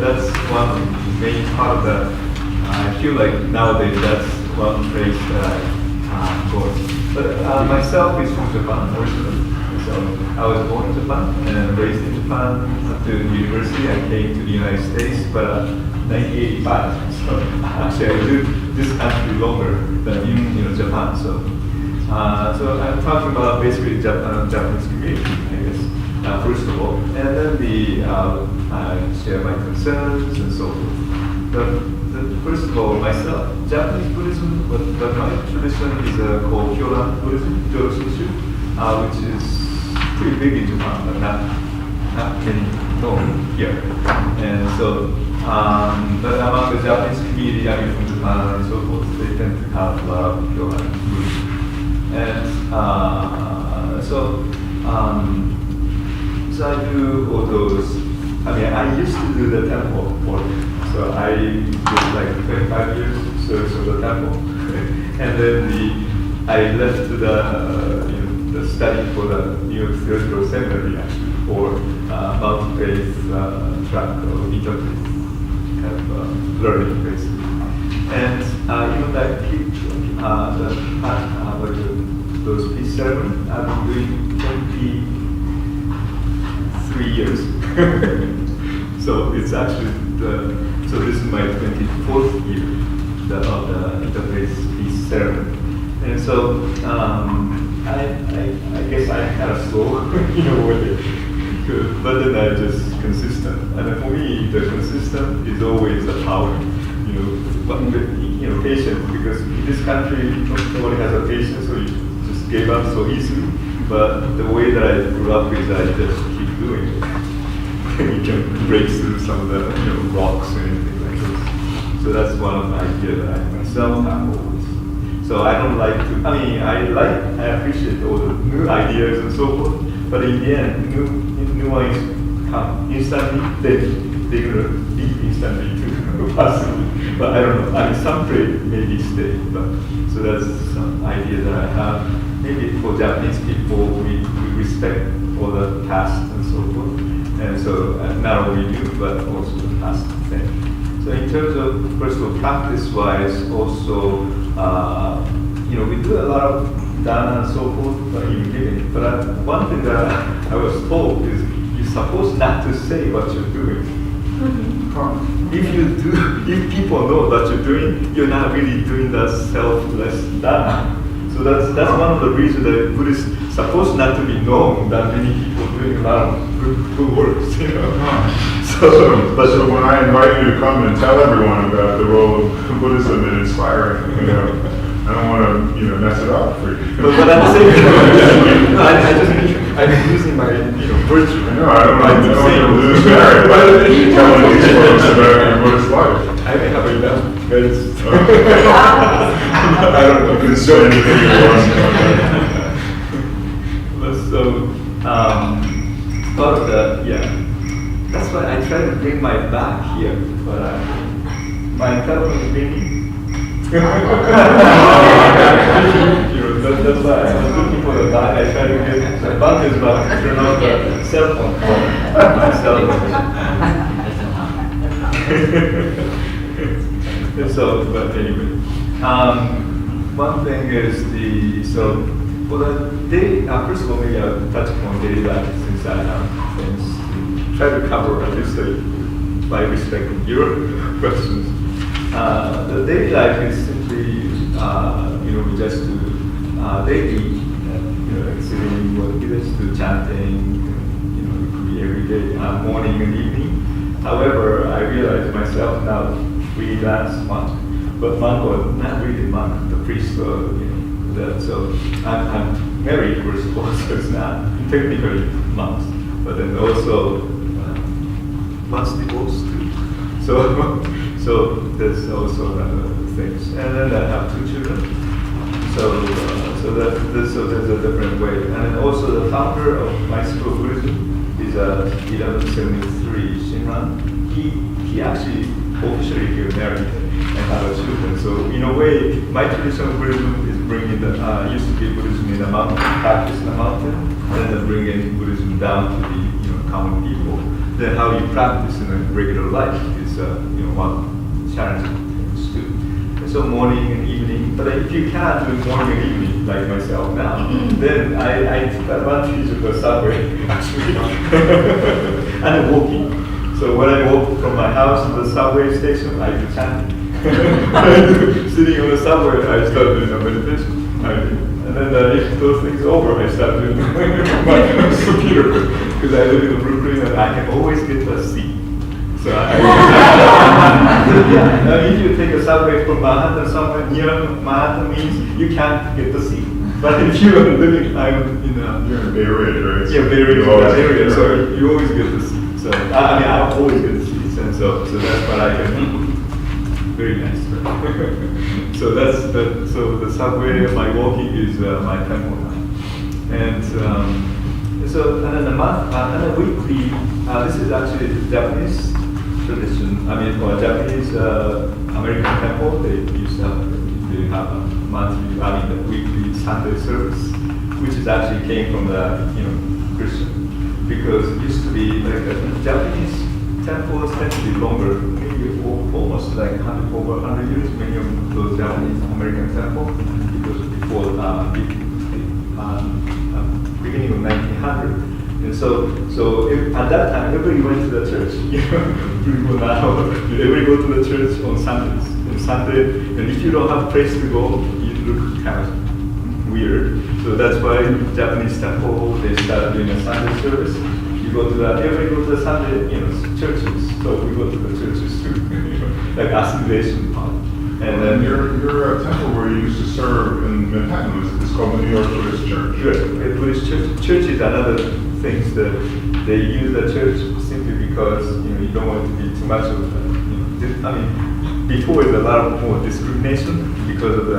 that's one main part of that. I feel like nowadays that's one place that I go. But myself is from Japan originally. So I was born in Japan and raised in Japan. After the university, I came to the United States, but 1985. So actually, I lived this country longer than in Japan. So I'm talking about basically Japanese community, I guess, first of all, and then I share my concerns and so forth. First of all, myself, Japanese Buddhism, but my tradition is called Kyoran Buddhism, Jodo Shinshu, which is pretty big in Japan, but not many known here. And so, but among the Japanese community, I mean from Japan and so forth, they tend to have a lot of Kyoran Buddhism. And so I do all those. I mean, I used to do the temple work. So I did like 25 years service of the temple. And then I left the study for the New York Theological Seminary actually, for multi-faith track or interfaith kind of learning basically. And even I keep those peace ceremonies I've been doing 23 years. So it's actually so this is my 24th year of the interfaith peace ceremony. And so I guess I'm kind of slow, with it. But then I'm just consistent. And for me, the consistent is always the power. But patience, because in this country, nobody has a patience, so you just gave up so easily. But the way that I grew up is I just keep doing it. You can break through some of the rocks or anything like this. So that's one of the ideas that I myself have always. So I don't like to, I appreciate all the new ideas and so forth, but in the end, new ones come instantly, they're going to leave instantly too, possibly. But I don't know, some trade maybe stay, but so that's some idea that I have. Maybe for Japanese people, we respect all the past and so forth. And so not only new, but also the past thing. So in terms of personal practice-wise, also, we do a lot of dana and so forth, but even giving. But one thing that I was told is you're supposed not to say what you're doing. If people know what you're doing, you're not really doing that selfless dana. So that's one of the reasons that Buddhists supposed not to be known that many people doing a lot of good works, So when I invite you to come and tell everyone about the role of Buddhism in inspiring, I don't want to, mess it up for you. But at the same time, I'm using my, virtue. I know, I don't want to lose merit by telling these folks about your Buddhist life. I may have enough, but it's... I don't know if it's so anything you want. So, part of that, that's why I try to bring my back here, but my telephone is ringing. That's why I was looking for the back. I try to get the Bhante's back to turn on the cell phone for myself. So, but anyway, one thing is for the day, first of all, maybe I'll touch upon daily life since I have things to try to cover, at least by respecting your questions. The daily life is simply, we just do daily, sitting, what just do chanting, it could be every day, morning and evening. However, I realize myself now, freelance monk, but monk or not really monk, the priest or so I'm married first of all, so it's not technically monks, but then also once divorced too. So there's also another things, and then I have 2 children. So there's a different way, and then also the founder of my school of Buddhism is 1173 Shinryu. He actually officially get married and have children. So in a way, my tradition of Buddhism is bringing used to be Buddhism in the mountain, practice in the mountain, and then bringing Buddhism down to the common people. Then how you practice in a regular life is one challenging things too. And so morning and evening, but if you can't do morning and evening like myself now, then I took advantage of the subway actually, and walking. So when I walk from my house to the subway station, I do chanting. Sitting on the subway, I start doing a meditation. And then if those things are over, I start doing my computer. Because I live in Brooklyn and I can always get a seat. So if you take a subway from Manhattan, somewhere near Manhattan means you can't get the seat. But if you are living, you're in Bay Ridge, right? Yeah, Bay Ridge, that area, so you always get the seat. So I always get the seats, and so that's what I can do. Very nice. So the subway, my walking is my temple time. And then the month, and the weekly, this is actually the Japanese tradition. For Japanese American temple, they used to have they have a monthly, the weekly Sunday service, which is actually came from the Christian, because it used to be like Japanese temples tend to be longer, maybe almost like over 100 years. Many of those Japanese American temples, because before beginning of 1900. And so if, at that time, everybody went to the church. People now, everybody go to the church on Sundays. On Sunday, and if you don't have a place to go, you look kind of weird. So that's why Japanese temple, they started doing a Sunday service. You go to everybody go to the Sunday, churches. So we go to the churches too, like assimilation part. And then your temple where you used to serve in Manhattan is called the New York Buddhist Church. Good. Buddhist church is another thing that they use the church simply because you don't want to be too much of before is a lot more discrimination because of the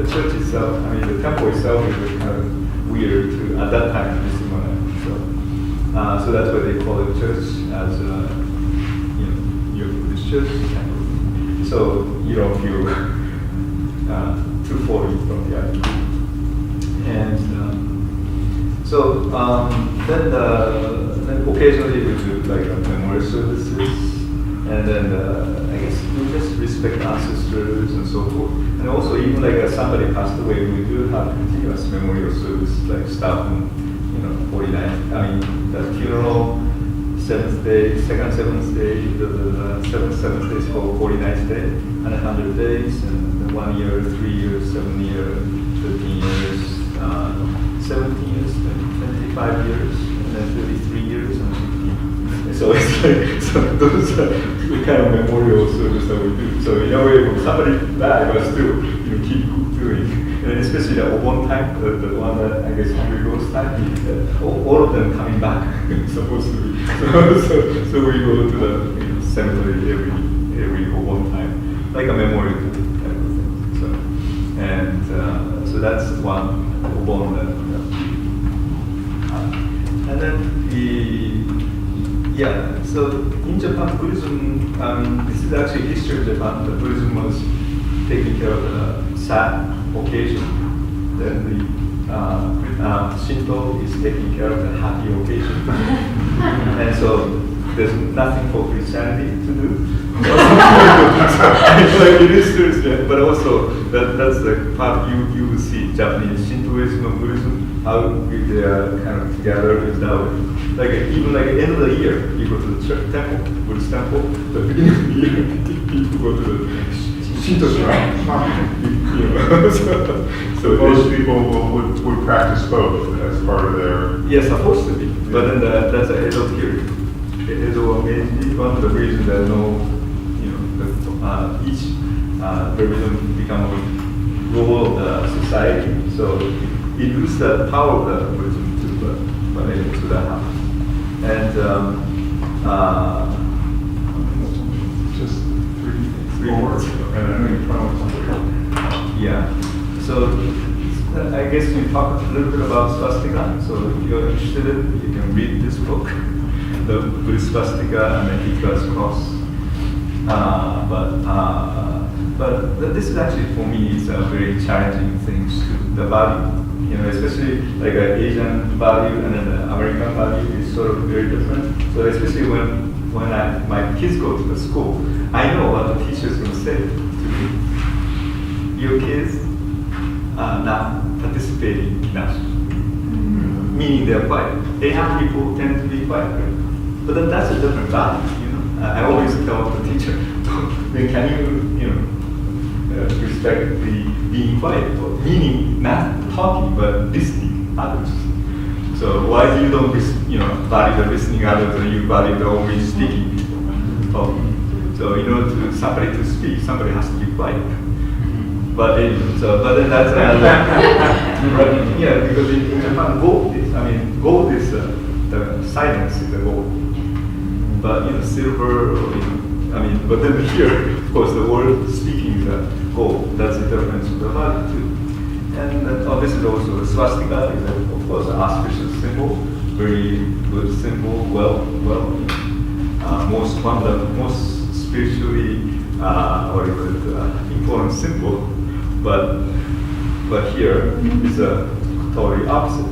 church itself. The temple itself is kind of weird at that time. So that's why they call it church as York Buddhist church temple. So you don't feel too foreign from the idea. And then occasionally we do like memorial services, and then I guess we just respect ancestors and so forth. And also even like somebody passed away, we do have continuous memorial service like Staten, 49. The funeral, 7th day, second 7th day, the 7th day is called 49th day, and 100 days, and 1 year, 3 years, 7 years, 13 years, 17 years, 25 years, and then 33 years, and 15. So it's like, those are the kind of memorial service that we do. So in a way, when somebody died, but still, keep doing. And especially the one time, the one that I guess Hungry Ghost time, all of them coming back, supposed to be. So we go to the cemetery every one time, like a memorial type of thing. So that's one Obon. And then so in Japan, Buddhism, this is actually history of Japan. The Buddhism was taking care of the sad occasion. Then the Shinto is taking care of the happy occasion. And so there's nothing for Christianity to do. Like it is Thursday, but also that's the part you will see Japanese Shintoism and Buddhism, how they are kind of together is that way. Like even like at the end of the year, you go to the church temple, Buddhist temple. The beginning of the year, people go to the Shinto shrine. So most people would practice both as part of their. Yes, supposed to be, but then that's a Edo theory. Edo is one of the reasons that each religion become a role of the society. So it loses the power of the religion too, but anyway, so that happens. And just three words. And I know you promised something. Yeah. So I guess you talked a little bit about swastika. So if you're interested, you can read this book, The Buddhist Swastika and the Hitler's Cross. But this is actually for me is a very challenging thing to the value. Especially like an Asian value and then the American value is sort of very different. So especially when my kids go to the school, I know what the teacher is going to say to me. Your kids are not participating enough, meaning they're quiet. Asian people tend to be quiet, but then that's a different value. I always tell the teacher, then can you respect the being quiet, meaning not talking but listening others. So why you don't value the listening others and you value the only speaking, talking? So in order to somebody to speak, somebody has to be quiet. But anyway, but then that's another. Because in Japan, gold is the silence is the gold. But silver, but then here, of course, the word speaking is gold. That's the difference of the value too. And this is also the swastika is of course an auspicious symbol, very good symbol. One of the most spiritually what do you call it, important symbol, but here is a totally opposite.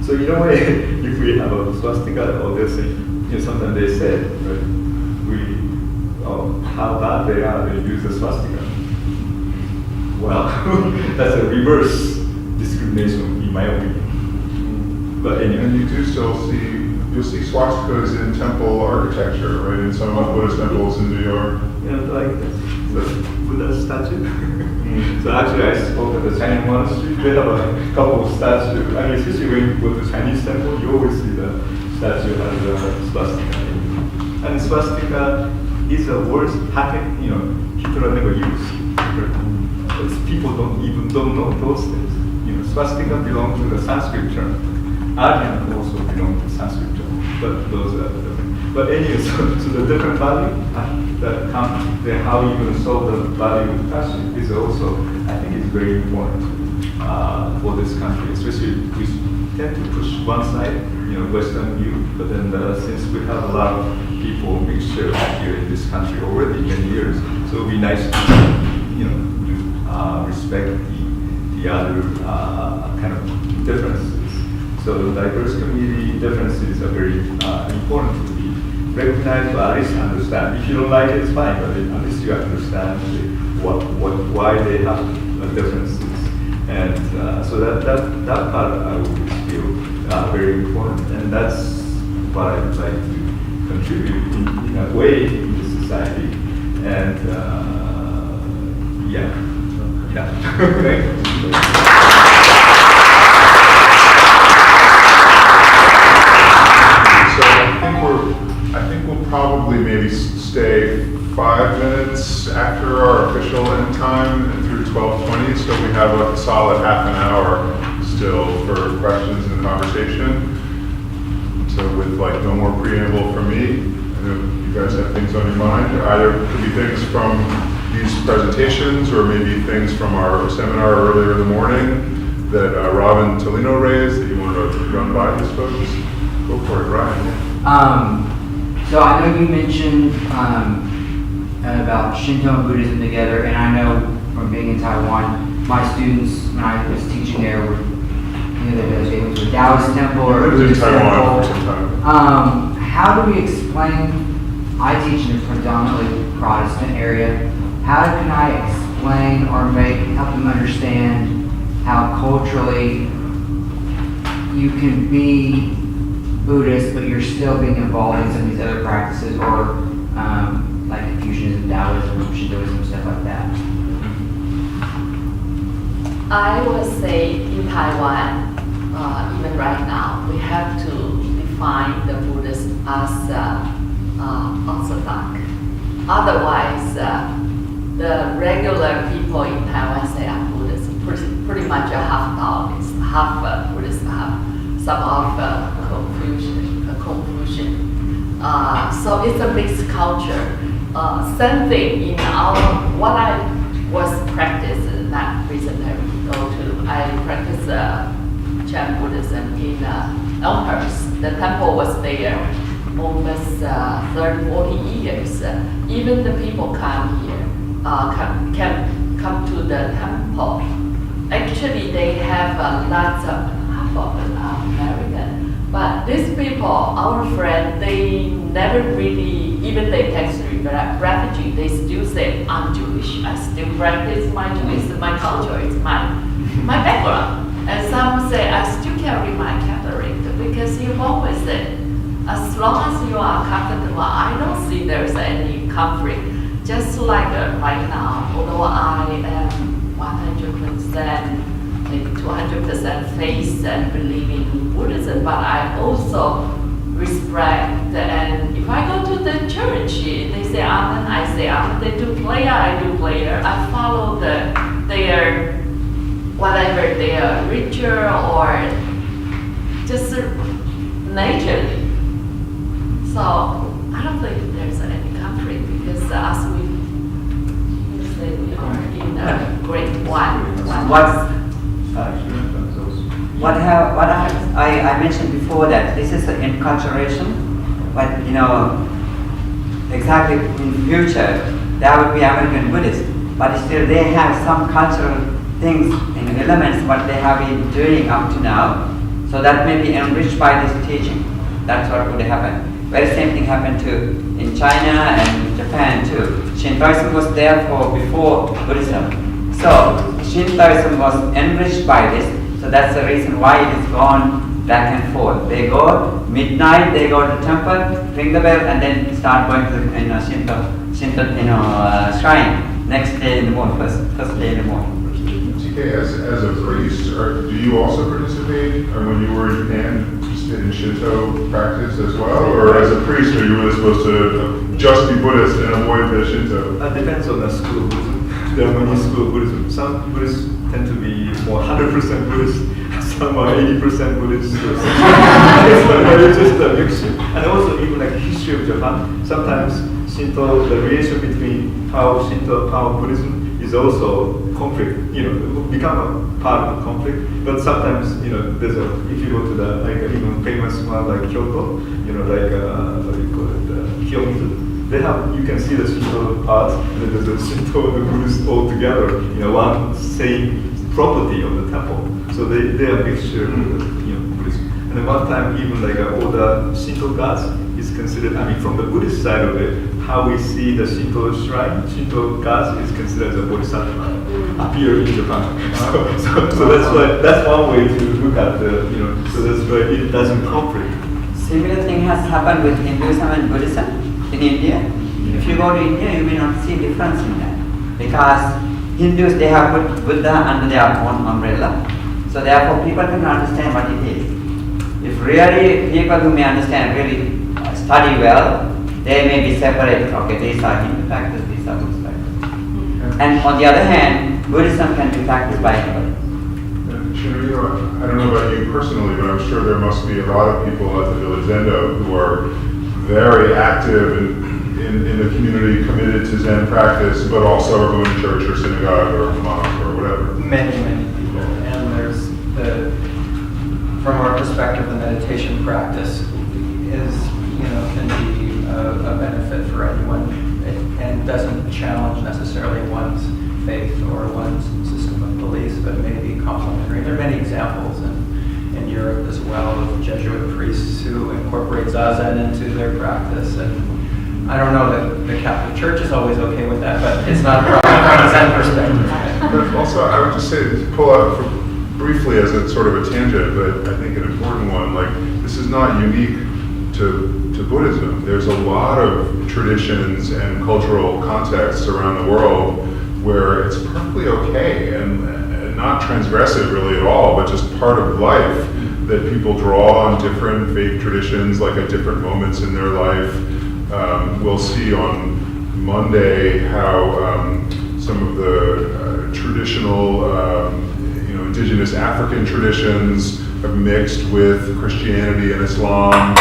So in a way, if we have a swastika or this, sometimes they say, right, how bad they are, they use the swastika. Well, that's a reverse discrimination in my opinion. But anyway. And you do still you'll see swastikas in temple architecture, right? In some Buddhist temples in New York. Like the Buddha statue. So actually, I spoke at the Chinese monastery. They have a couple of statues. I mean, especially when you go to Chinese temple, you always see the statue has a swastika. And swastika is a word Hitler never used. Because people don't know those things. Swastika belongs to the Sanskrit term. Aryan also belongs to Sanskrit term. But those are different. But anyway, so the different value that comes, how you can solve the value of passion is also, I think, is very important for this country. Especially we tend to push one side, Western view. But then since we have a lot of people mixture here in this country already many years, so it would be nice to respect the other kind of differences. So the diverse community differences are very important to be recognized, but at least understand. If you don't like it, it's fine, but at least you understand why they have differences. And so that part I would feel very important, and that's what I'd like to contribute in a way in the society. And I think we'll probably maybe stay 5 minutes after our official end time and through 12:20, so we have a solid half an hour still for questions and conversation. So with no more preamble from me, I know you guys have things on your mind. Either it could be things from these presentations or maybe things from our seminar earlier in the morning that Robin Tolino raised that you wanted to run by these folks. Go for it, Ryan. So I know you mentioned about Shinto and Buddhism together, and I know from being in Taiwan, my students, when I was teaching there, were they went to a Taoist temple or a Buddhist temple. For some time. How do we explain, I teach in a predominantly Protestant area, how can I explain or help them understand how culturally you can be Buddhist, but you're still being involved in some of these other practices, or like Confucianism, Taoism, Shintoism, stuff like that? I would say in Taiwan, even right now, we have to define the Buddhist as orthodox. Otherwise, the regular people in Taiwan say I'm Buddhist, pretty much a half Taoist, half Buddhist, half some of Confucian. So it's a mixed culture. Same thing in what I was practicing, not recently go to, I practice Chan Buddhism in Elmhurst. The temple was there almost 30, 40 years. Even the people come here, can come to the temple. Actually, they have lots of half of them are American. But these people, our friends, they never really, even they text refugee, they still say, I'm Jewish. I still practice my Jewish, my culture, it's my background. And some say, I still carry my Catholic, because you always say, as long as you are comfortable, I don't see there's any conflict. Just like right now, although I am 100%, maybe 200% faith and believing in Buddhism, but I also respect, and if I go to the church, they say Amen, I say Amen, they do prayer, I do prayer. I follow their, whatever their ritual or just naturally. So I don't think there's any conflict, because as we say, we are in a great one. I mentioned before that this is an enculturation, but exactly in future that would be American Buddhist. But still they have some cultural things and elements what they have been doing up to now. So that may be enriched by this teaching. That's what would happen. Very same thing happened to in China and Japan too. Shintoism was there before Buddhism. So Shintoism was enriched by this. So that's the reason why it is gone back and forth. They go midnight, they go to the temple, ring the bell, and then start going to the Shinto shrine. Next day in the morning, first day in the morning. TK, as a priest, do you also participate, or when you were in Japan, in Shinto practice as well? Or as a priest, are you really supposed to just be Buddhist and avoid the Shinto? It depends on the school of Buddhism. There are many schools of Buddhism. Some Buddhists tend to be more 100% Buddhist, some are 80% Buddhist. It's just a mixture. And also even like history of Japan, sometimes Shinto, the relation between Tao Shinto, Tao Buddhism is also conflict, become a part of the conflict. But sometimes, there's if you go to the, like, even famous one like Kyoto, like, what do you call it, Kyoto, they have, you can see the Shinto parts, and then there's the Shinto and the Buddhist all together, one same property of the temple. So they are mixture with the, Buddhism. And then one time, even like all the Shinto gods is considered, from the Buddhist side of it, how we see the Shinto shrine, Shinto gods is considered as a bodhisattva appear in Japan. So that's one way to look at the, so that's why it doesn't conflict. Similar thing has happened with Hinduism and Buddhism in India. If you go to India, you may not see difference in that. Because Hindus, they have put Buddha under their own umbrella. So therefore people can understand what it is. If really people who may understand really study well, they may be separated. Okay, these are Hindu practice, these are Buddhist practice. And on the other hand, Buddhism can be practiced by anybody. Shinryu, I don't know about you personally, but I'm sure there must be a lot of people at the village Zendo who are very active in the community, committed to Zen practice, but also are going to church or synagogue or mosque or whatever. Many people. And there's from our perspective, the meditation practice is, can be a benefit for anyone, and doesn't challenge necessarily one's faith or one's system of beliefs, but may be complementary. There are many examples in Europe as well of Jesuit priests who incorporate Zazen into their practice, and I don't know that the Catholic Church is always okay with that, but it's not a problem from a Zen perspective. But also, I would just say, to pull out briefly as a sort of a tangent, but I think an important one, like, this is not unique to Buddhism. There's a lot of traditions and cultural contexts around the world where it's perfectly okay and not transgressive really at all, but just part of life that people draw on different faith traditions, like at different moments in their life. We'll see on Monday how some of the traditional, indigenous African traditions have mixed with Christianity and Islam,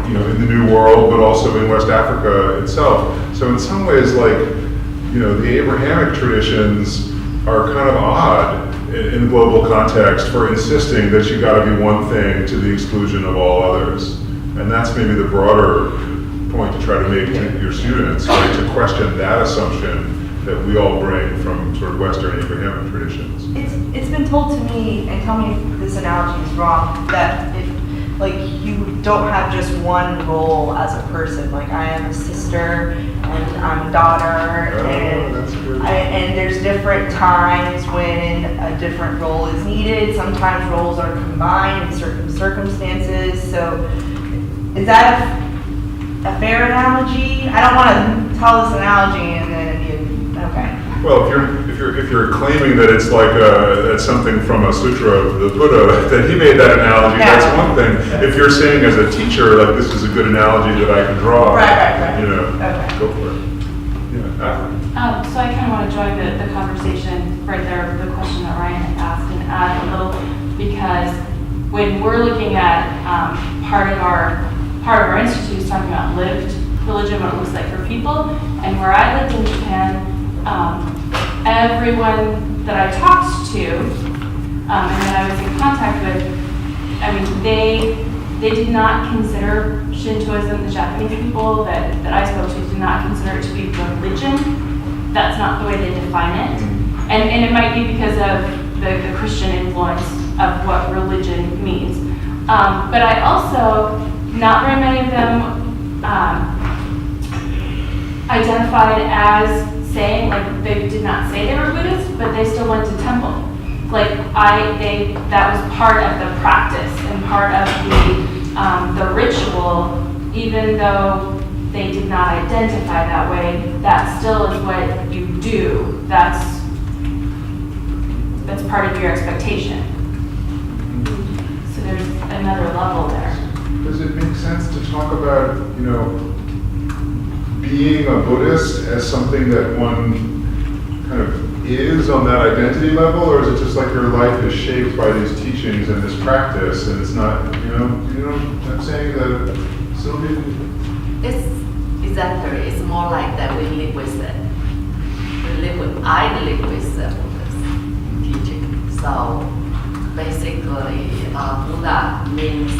in the New World, but also in West Africa itself. So in some ways, like, the Abrahamic traditions are kind of odd in global context for insisting that you got to be one thing to the exclusion of all others. And that's maybe the broader point to try to make to your students, right? To question that assumption that we all bring from sort of Western Abrahamic traditions. It's been told to me, and tell me if this analogy is wrong, that you don't have just one role as a person. Like, I am a sister, and I'm a daughter, and there's different times when a different role is needed. Sometimes roles are combined in certain circumstances. So, is that a fair analogy? I don't want to tell this analogy and then it be okay. Well, if you're claiming that it's like that's something from a sutra of the Buddha, that he made that analogy, yeah. That's one thing. If you're saying as a teacher, like, this is a good analogy that I can draw, right. Go for it. Yeah. So I kind of want to join the conversation right there, the question that Ryan had asked, and add a little, because when we're looking at part of our institute is talking about lived religion, what it looks like for people, and where I lived in Japan, everyone that I talked to and that I was in contact with, they did not consider Shintoism, the Japanese people that I spoke to did not consider it to be religion. That's not the way they define it. And it might be because of the Christian influence of what religion means. But I also, not very many of them identified as saying, like, they did not say they were Buddhist, but they still went to temple. Like, that was part of the practice and part of the ritual, even though they did not identify that way, that still is what you do. That's part of your expectation. So there's another level there. Does it make sense to talk about, being a Buddhist as something that one kind of is on that identity level, or is it just like your life is shaped by these teachings and this practice, and it's not, I'm saying that, Sylvie? It's exactly, it's more like that we live with it. I live with the Buddhist teaching. So basically, Buddha means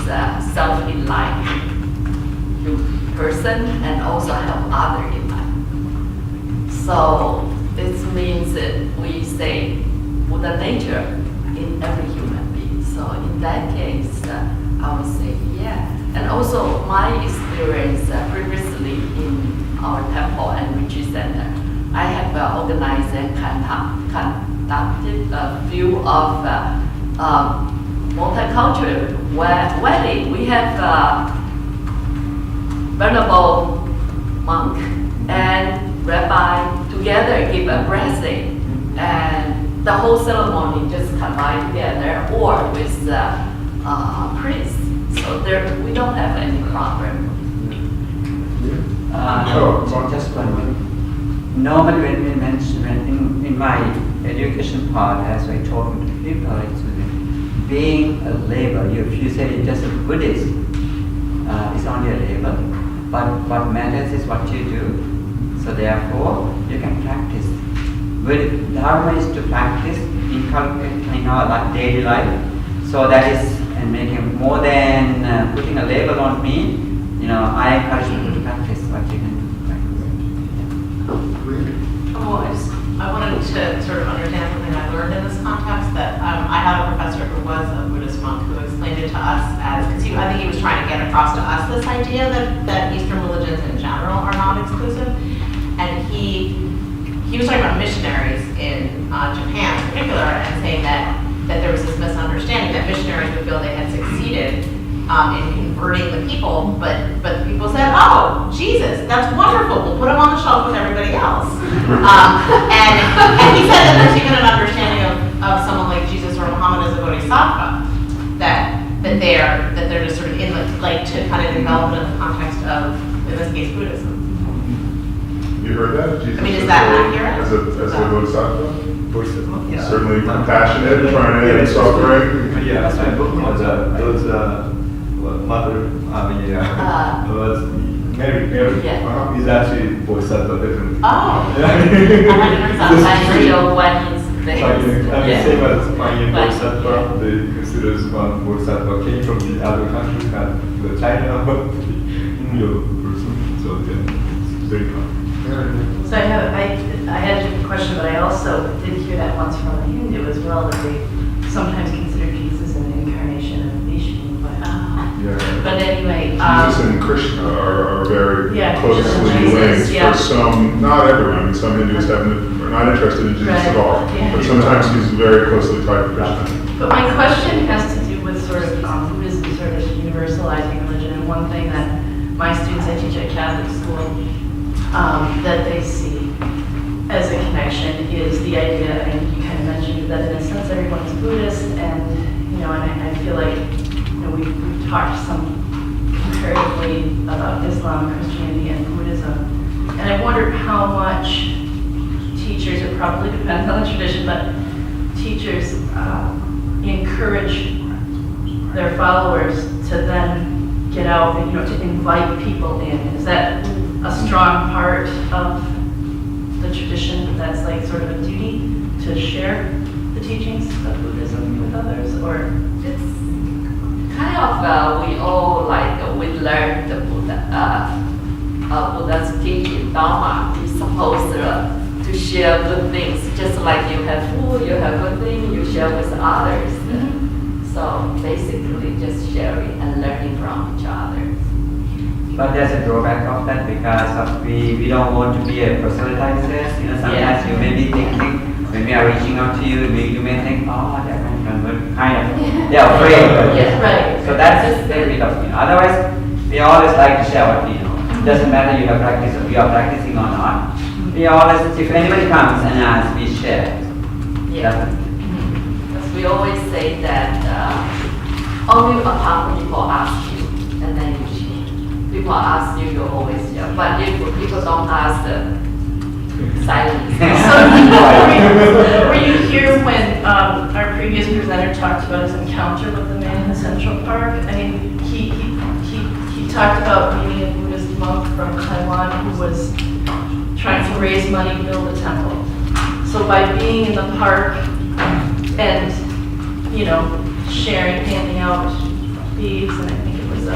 self-enlightened person and also help other in life. So this means that we say Buddha nature in every human being. So in that case, I would say yeah. And also my experience previously in our temple and retreat center, I have organized and conducted a few of multicultural wedding. We have venerable monk and rabbi together give a blessing, and the whole ceremony just combined together, or with priest. So we don't have any problem. Just one minute. Normally when we mention, in my education part, as I told people, it's being a label. If you say just a Buddhist, it's only a label. But what matters is what you do. So therefore, you can practice. But Dharma is to practice, inculcate in our daily life. So that is, and making more than putting a label on me. I encourage people to practice what you can do. Well, I wanted to sort of understand something I learned in this context, that I had a professor who was a Buddhist monk who explained it to us as, because I think he was trying to get across to us this idea that Eastern religions in general are not exclusive. And he was talking about missionaries in Japan in particular, and saying that there was this misunderstanding that missionaries would feel they had succeeded in converting the people, but people said, oh, Jesus, that's wonderful, we'll put him on the shelf with everybody else. And he said that there's even an understanding of someone like Jesus or Muhammad as a bodhisattva, that they're just sort of in to kind of develop it in the context of, in this case, Buddhism. You heard that? Jesus is that accurate? As a bodhisattva? Yeah. Certainly compassionate, trying to end suffering. Yeah, those mother, was Mary Yeah. is actually bodhisattva different. Oh. I hadn't real when he's Same as Panyin bodhisattva, they consider one bodhisattva came from the other country, not the China, but the Indian person. So yeah, it's very common. So I had a different question, but I also did hear that once from a Hindu as well, that they sometimes consider Jesus an incarnation of Vishnu. But anyway, Jesus and Krishna are very closely linked. Yeah. For some, not everyone. Some Hindus are not interested in Jesus at all. Yeah. But sometimes he's very closely tied to Krishna. But my question has to do with sort of Buddhism sort of universalizing religion. And one thing that my students, I teach at Catholic school, that they see as a connection is the idea, and you kind of mentioned that in a sense everyone is Buddhist, and I feel like we've talked some comparatively about Islam, Christianity, and Buddhism, and I wondered how much teachers, it probably depends on the tradition, but teachers encourage their followers to then get out, to invite people in. Is that a strong part of the tradition, that's like sort of a duty to share the teachings of Buddhism with others, or? It's kind we all we learned the Buddha's teaching, Dharma. You're supposed to share good things, just like you have food, you have good things, you share with others. So basically, just sharing and learning from each other. But there's a drawback of that because we don't want to be a proselytizers. Sometimes you may be thinking, when we are reaching out to you, you may think, oh, they're going to convert, they're afraid. Yes, right. So that's very bit of, Otherwise, we always like to share what we know. It doesn't matter you are practicing or not. We always, if anybody comes and asks, we share. Yeah. Because we always say that only upon people ask you, and then you share. People ask you, you always share. But if people don't ask, silence. So were you here when our previous presenter talked about his encounter with the man in the Central Park? I mean, he talked about meeting a Buddhist monk from Taiwan who was trying to raise money to build a temple. So by being in the park and, sharing, handing out beads, and I think it was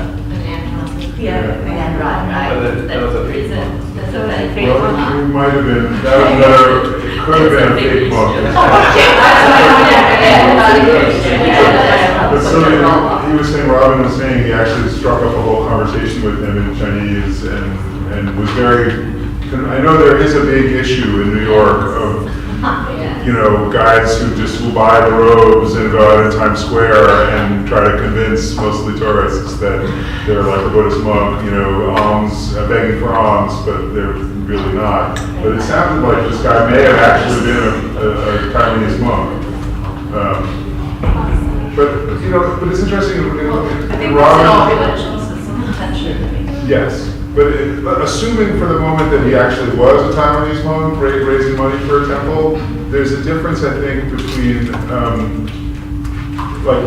Right. That was a fake reason. That's a very fake Well, one. it might have been, it could have been a fake monk. But Sylvie, he was saying, Robin was saying, he actually struck up a whole conversation with him in Chinese and was very, I know there is a big issue in New York of, guys who will buy the robes and go out in Times Square and try to convince mostly tourists that they're like a Buddhist monk, alms, begging for alms, but they're really not. But it sounded like this guy may have actually been a Taiwanese monk. But it's interesting. I think that's in all religions, it's an intention to me. Yes, but assuming for the moment that he actually was a Taiwanese monk raising money for a temple, there's a difference, I think, between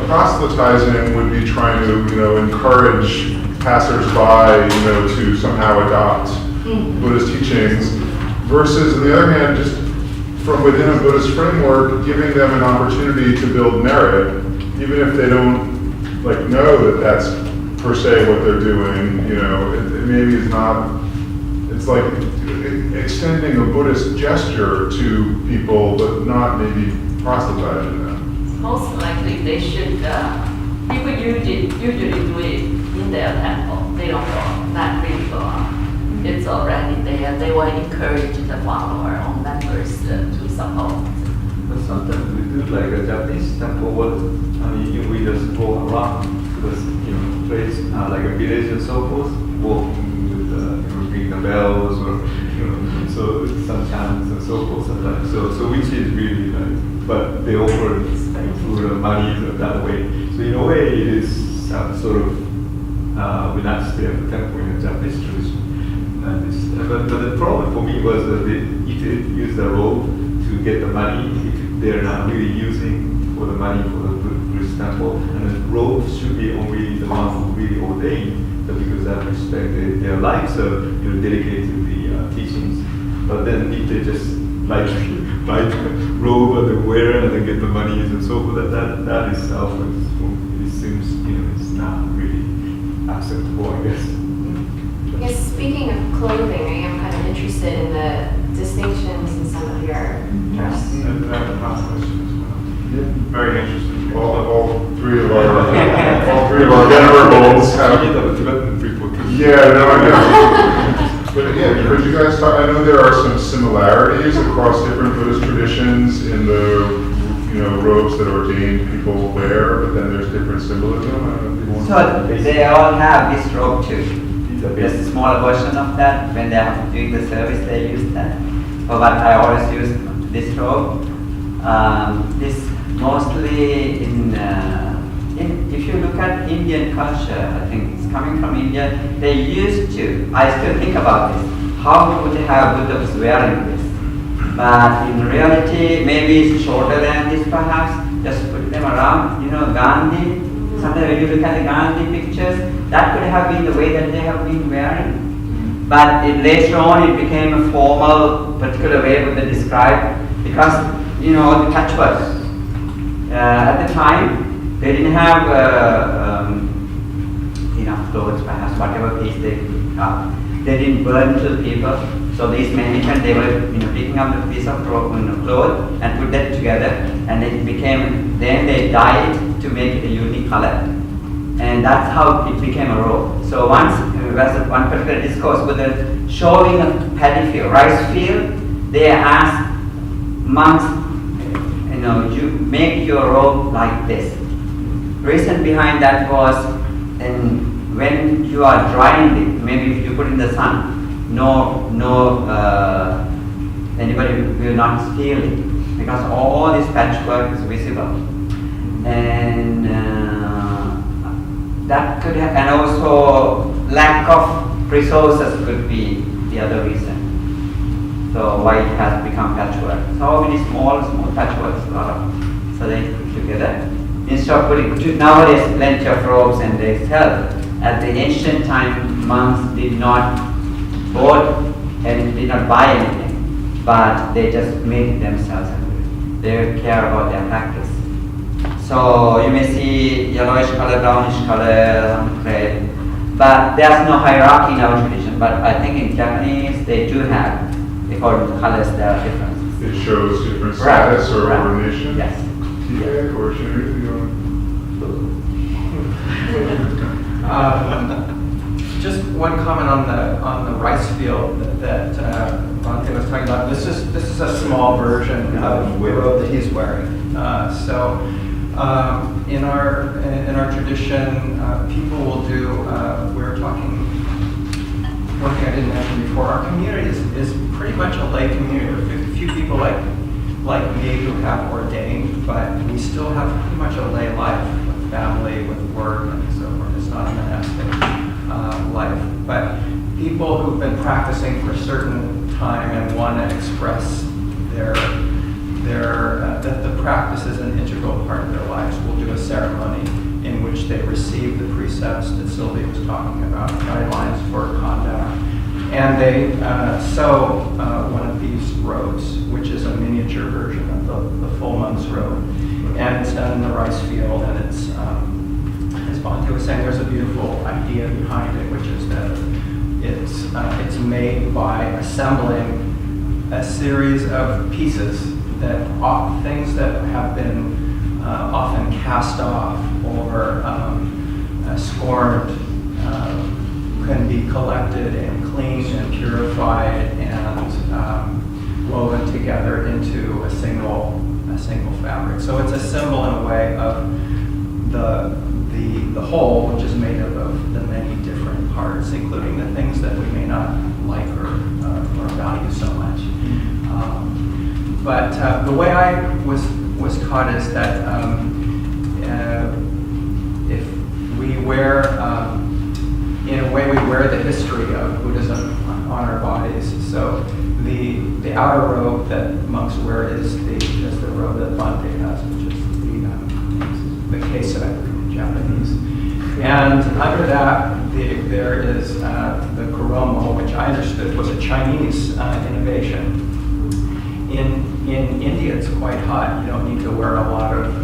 proselytizing would be trying to encourage passersby to somehow adopt Buddhist teachings, versus on the other hand, just from within a Buddhist framework, giving them an opportunity to build merit, even if they don't know that that's per se what they're doing. It maybe is not. It's like extending a Buddhist gesture to people, but not maybe proselytizing them. Most likely they should, people usually do it in their temple. They don't go, not really go on. It's already there. They will encourage the follower or members to support. But sometimes we do like a Japanese temple. We just walk around because place like a village and so forth, walking with ring the bells or so some chants and so forth sometimes. So which is really but they offer through the money that way. So in a way it is sort of we not stay at the temple in a Japanese tradition. But the problem for me was that if they use the robe to get the money, if they're not really using for the money for the Buddhist temple, and the robe should be only the one who really ordained, because that respect their lives are dedicated to the teachings. But then if they just buy the robe and they wear it and they get the money and so forth, that itself it seems it's not really acceptable, I guess. Yes, speaking of clothing, I am kind of interested in the distinctions in some of your dress. And I have a last question as well. Very interesting. All three of our venerables have. Yeah, no, I know. But yeah, could you guys talk? I know there are some similarities across different Buddhist traditions in the robes that ordained people wear, but then there's different symbolism. I don't know if you want So they all have this robe too. There's a smaller version of that. When they are doing the service, they use that. But I always use this robe. This mostly if you look at Indian culture, I think it's coming from India, they used to, I still think about this, how would they have Buddhas wearing this? But in reality, maybe it's shorter than this perhaps, just put them around, Gandhi, sometimes when you look at the Gandhi pictures, that could have been the way that they have been wearing. But later on it became a formal, particular way Buddha described, because, the touch words. At the time, they didn't have clothes, perhaps whatever piece they picked up. They didn't burn to the people. So these mendicants, they were picking up a piece of cloth and put that together, and it became. Then they dyed to make it a unique color, and that's how it became a robe. So once there was one particular discourse with the showing a paddy field, rice field. They asked monks, you make your robe like this. Reason behind that was, when you are drying it, maybe if you put it in the sun, anybody will not steal it because all this patchwork is visible, and that could have, and also lack of resources could be the other reason. So why it has become patchwork. So many small patchworks, so they put together. Instead of putting, nowadays plenty of robes and they sell. At the ancient time, monks did not bought and did not buy anything, but they just made themselves. They care about their practice. So you may see yellowish color, brownish color, red, but there's no hierarchy in our tradition. But I think in Japanese they do have, according to colors, there are differences. It shows different status or ordination? Yes. Yes. Or Shinryu, Just one comment on the rice field that Bhante was talking about. This is a small version of the robe that he's wearing. In our tradition, people will do. We were talking. One thing I didn't mention before. Our community is pretty much a lay community. There are a few people like me who have ordained, but we still have pretty much a lay life with family, with work, and so forth. It's not a monastic life. But people who've been practicing for a certain time and want to express that the practice is an integral part of their lives will do a ceremony in which they receive the precepts that Sylvie was talking about, guidelines for Kondanna. And they sew one of these robes, which is a miniature version of the full monk's robe. And it's done in the rice field, and it's, as Bhante was saying, there's a beautiful idea behind it, which is that it's made by assembling a series of pieces things that have been often cast off or scorned can be collected and cleaned and purified and woven together into a single fabric. So it's a symbol in a way of the whole, which is made up of the many different parts, including the things that we may not like or value so much. But the way I was taught is that if we wear, in a way, we wear the history of Buddhism on our bodies. So the outer robe that monks wear is the robe that Bhante has, which is the kesa in Japanese. And under that, there is the kuromo, which I understood was a Chinese innovation. In India, it's quite hot. You don't need to wear a lot of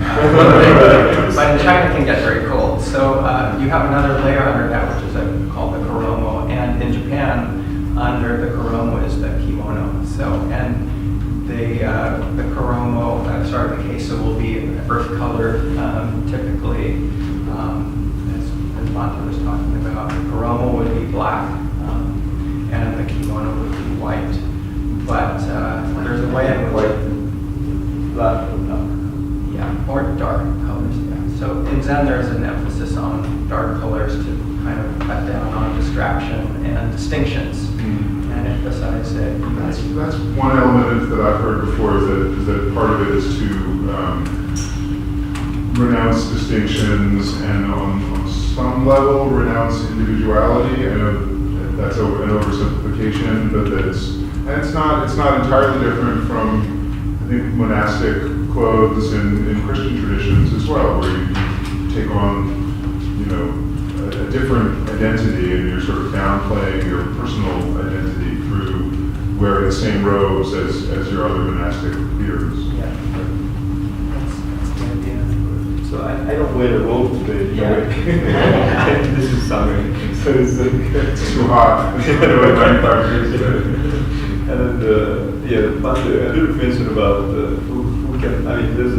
but in China, it can get very cold. So you have another layer under that, which is called the kuromo. And in Japan, under the kuromo is the kimono. So, and the kuromo, the kesa will be earth colored, typically, as Bhante was talking about. The kuromo would be black, and the kimono would be white. But there's a way in which Black or dark? Yeah, or dark colors, yeah. So in Zen there's an emphasis on dark colors to kind of cut down on distraction and distinctions and emphasize it. That's one element that I've heard before, is that part of it is to renounce distinctions and on some level renounce individuality. I know that's an oversimplification, but it's not entirely different from, I think, monastic clothes in Christian traditions as well, where you take on, a different identity and you're sort of downplaying your personal identity through wearing the same robes as your other monastic peers. Yeah, that's the idea. So I don't wear the robe today. Yeah. This is summer, so it's It's too hot. It's really 95 degrees today. And then but I did mention about who can. I mean, there's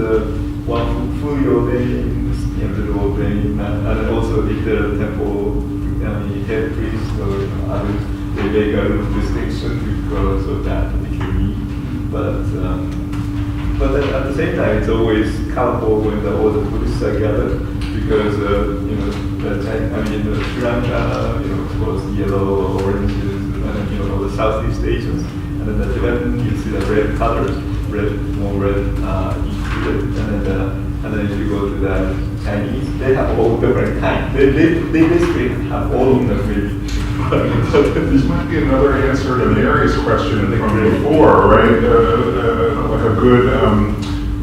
one who your name, the old name, and also if there are temple, head priest or others, they make a little distinction because of that particularly. But then at the same time, it's always colorful when all the Buddhists are gathered because the Sri Lanka, of course, yellow, oranges, and then all the Southeast Asians. And then the Tibetan, you see the red colors, more red, and then if you go to the Chinese, they have all different kinds. They basically have all of them maybe. This might be another answer to Mary's question from before, right? Like a good,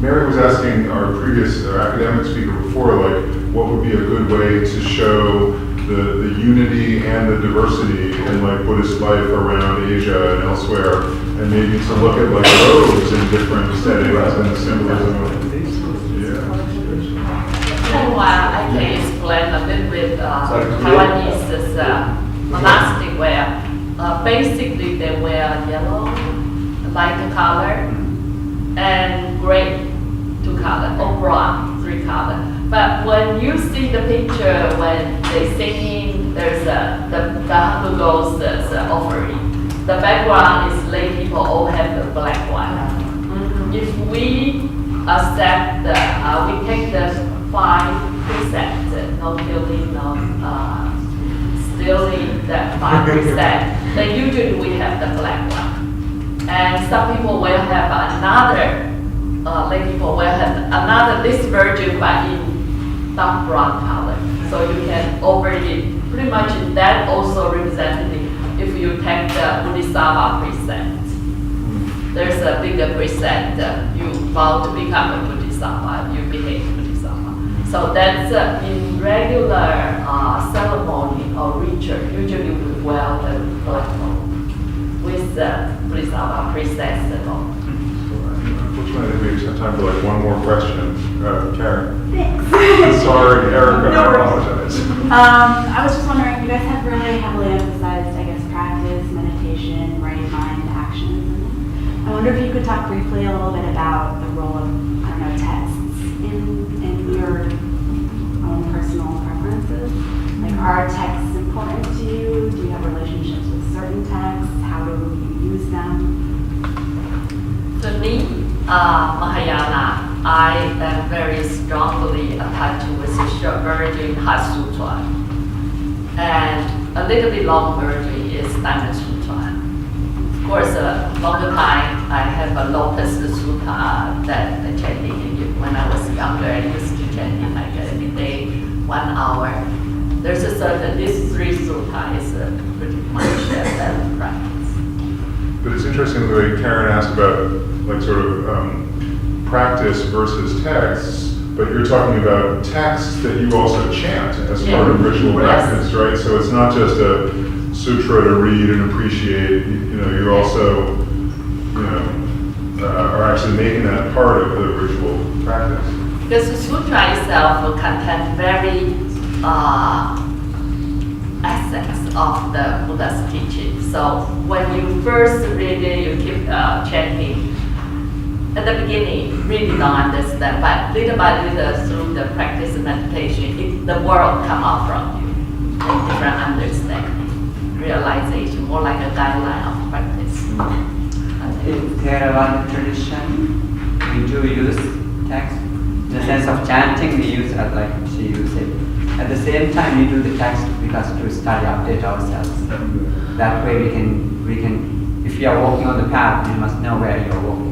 Mary was asking our previous academic speaker before, like, what would be a good way to show the unity and the diversity in like Buddhist life around Asia and elsewhere, and maybe to look at like robes in different settings and the symbolism of Meanwhile, I can explain a little bit Taiwanese monastic wear. Basically, they wear yellow, light color, and gray, 2 color, or brown, 3 color. But when you see the picture when they singing, there's the who goes the offering. The background is lay people all have the black one. If we accept we take the 5 precepts, no killing, no stealing, that 5%, then usually we have the black one. And some people will have another, lay people will have another, this version but in dark brown color. So you can overeat, pretty much that also represented if you take the Bodhisattva precept. There's a bigger precept, you vow to become a Bodhisattva, you behave Bodhisattva. So that's in regular ceremony or ritual, usually we wear the black robe with the Bodhisattva precepts and all. Unfortunately, I think we just have time for like one more question. Karen. Thanks. Sorry, Erica, No I worries. apologize. I was just wondering, you guys have really heavily emphasized, I guess, practice, meditation, right mind, actions. I wonder if you could talk briefly a little bit about the role of, I don't know, texts in your own personal preferences. Like, are texts important to you? Do you have relationships with certain texts? How do you use them? To me, Mahayana, I am very strongly attached with the short version Heart Sutra, and a little bit long version is Diamond Sutra. Of course, a longer time I have a Lotus Sutra that I chanting when I was younger. I used to chanting like every day, 1 hour. There's a certain, these 3 sutta is pretty much that practice. But it's interesting the way Karen asked about like sort of practice versus texts, but you're talking about texts that you also chant as part of ritual practice, right? So it's not just a sutra to read and appreciate, you also, are actually making that part of the ritual practice. Because the sutra itself will contain very essence of the Buddha's teaching. So when you first read it, you keep chanting. At the beginning, really don't understand, but little by little through the practice and meditation, the world come out from you, and different understanding, realization, more like a guideline of practice. In Theravada tradition, we do use text. In the sense of chanting, we use it like she used it. At the same time, we do the text because to study, update ourselves. That way we can, if you are walking on the path, you must know where you are walking.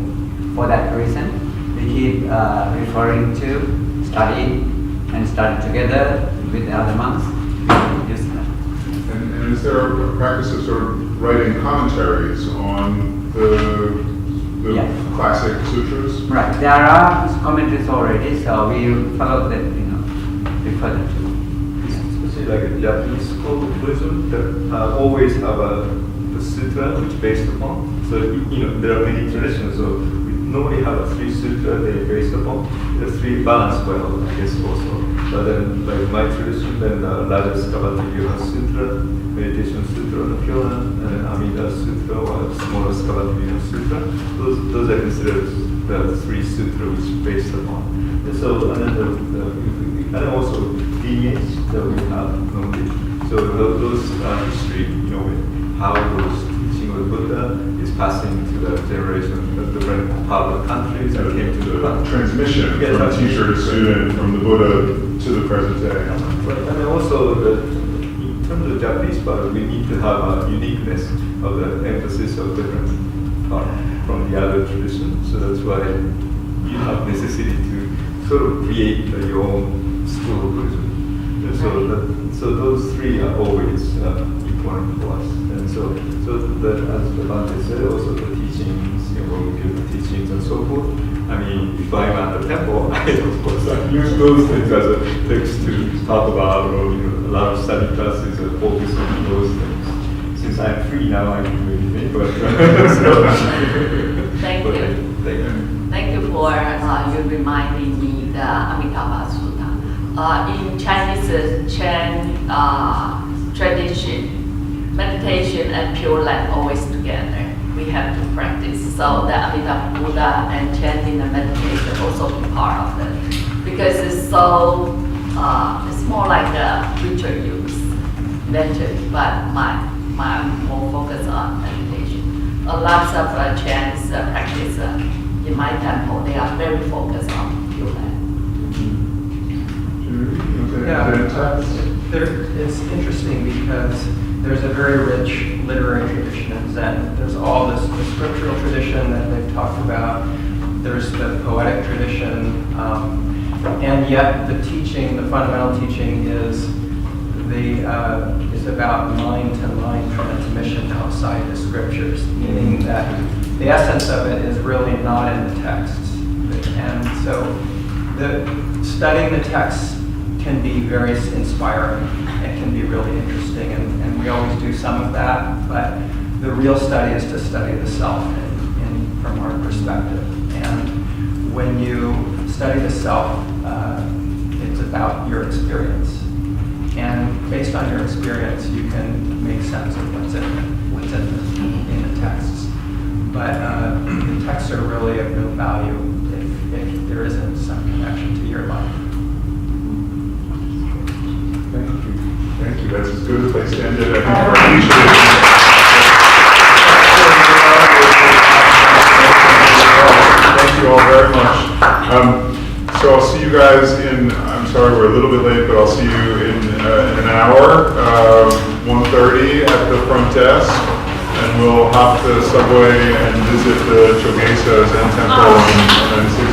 For that reason, we keep referring to study and study together with the other monks. Use that. And is there a practice of sort of writing commentaries on the classic sutras? Right, there are commentaries already, so we follow that, refer them to. Especially like a Japanese school of Buddhism that always have the sutra which based upon. So there are many traditions. So normally have a 3 sutra they based upon. The 3 balance well, I guess also. But then, like my tradition, then Rajascavata Yoga Sutra, Meditation Sutra on the Pure, and then Amida Sutra or smaller Skavata Sutra. Those are considered the 3 sutra which is based upon. And so, and then and also lineage that we have normally. So those history, how those teaching of the Buddha is passing to the generation, the different part of the countries and came to the transmission from teacher to student, from the Buddha to the present day. And also, in terms of Japanese part, we need to have a uniqueness of the emphasis of different part from the other tradition. So that's why you have necessity to sort of create your own school of Buddhism. So those 3 are always important for us. And so that, as the Bhante said, also the teachings, we give the teachings and so forth. I mean, if I'm at the temple, of course I use those things as a text to talk about, or a lot of study classes are focused on those things. Since I'm free now, I can do anything. But Thank you. Thank you for you reminding me the Amitabha Sutta. In Chinese Chan tradition, meditation and Pure Land always together. We have to practice. So the Amitabha Buddha and chanting and meditation also be part of it. Because it's so, it's more like a ritual use, mental, but I'm more focused on meditation. Lots of chants practice in my temple, they are very focused on Pure Land. Yeah, it's interesting because there's a very rich literary tradition in Zen. There's all the scriptural tradition that they've talked about. There's the poetic tradition, and yet the teaching, the fundamental teaching, is about mind-to-mind transmission outside the scriptures, meaning that the essence of it is really not in the texts. And so, studying the texts can be very inspiring. It can be really interesting, and we always do some of that, but the real study is to study the self from our perspective. And when you study the self, it's about your experience. And based on your experience, you can make sense of what's in the texts. But the texts are really of no value if there isn't some connection to your life. Thank you. That's as good a place to end it. I think thank you all very much. So I'll see you guys I'm sorry we're a little bit late, but I'll see you in an hour, 1:30 at the front desk. And we'll hop the subway and visit the Chogesa Zen Temple and see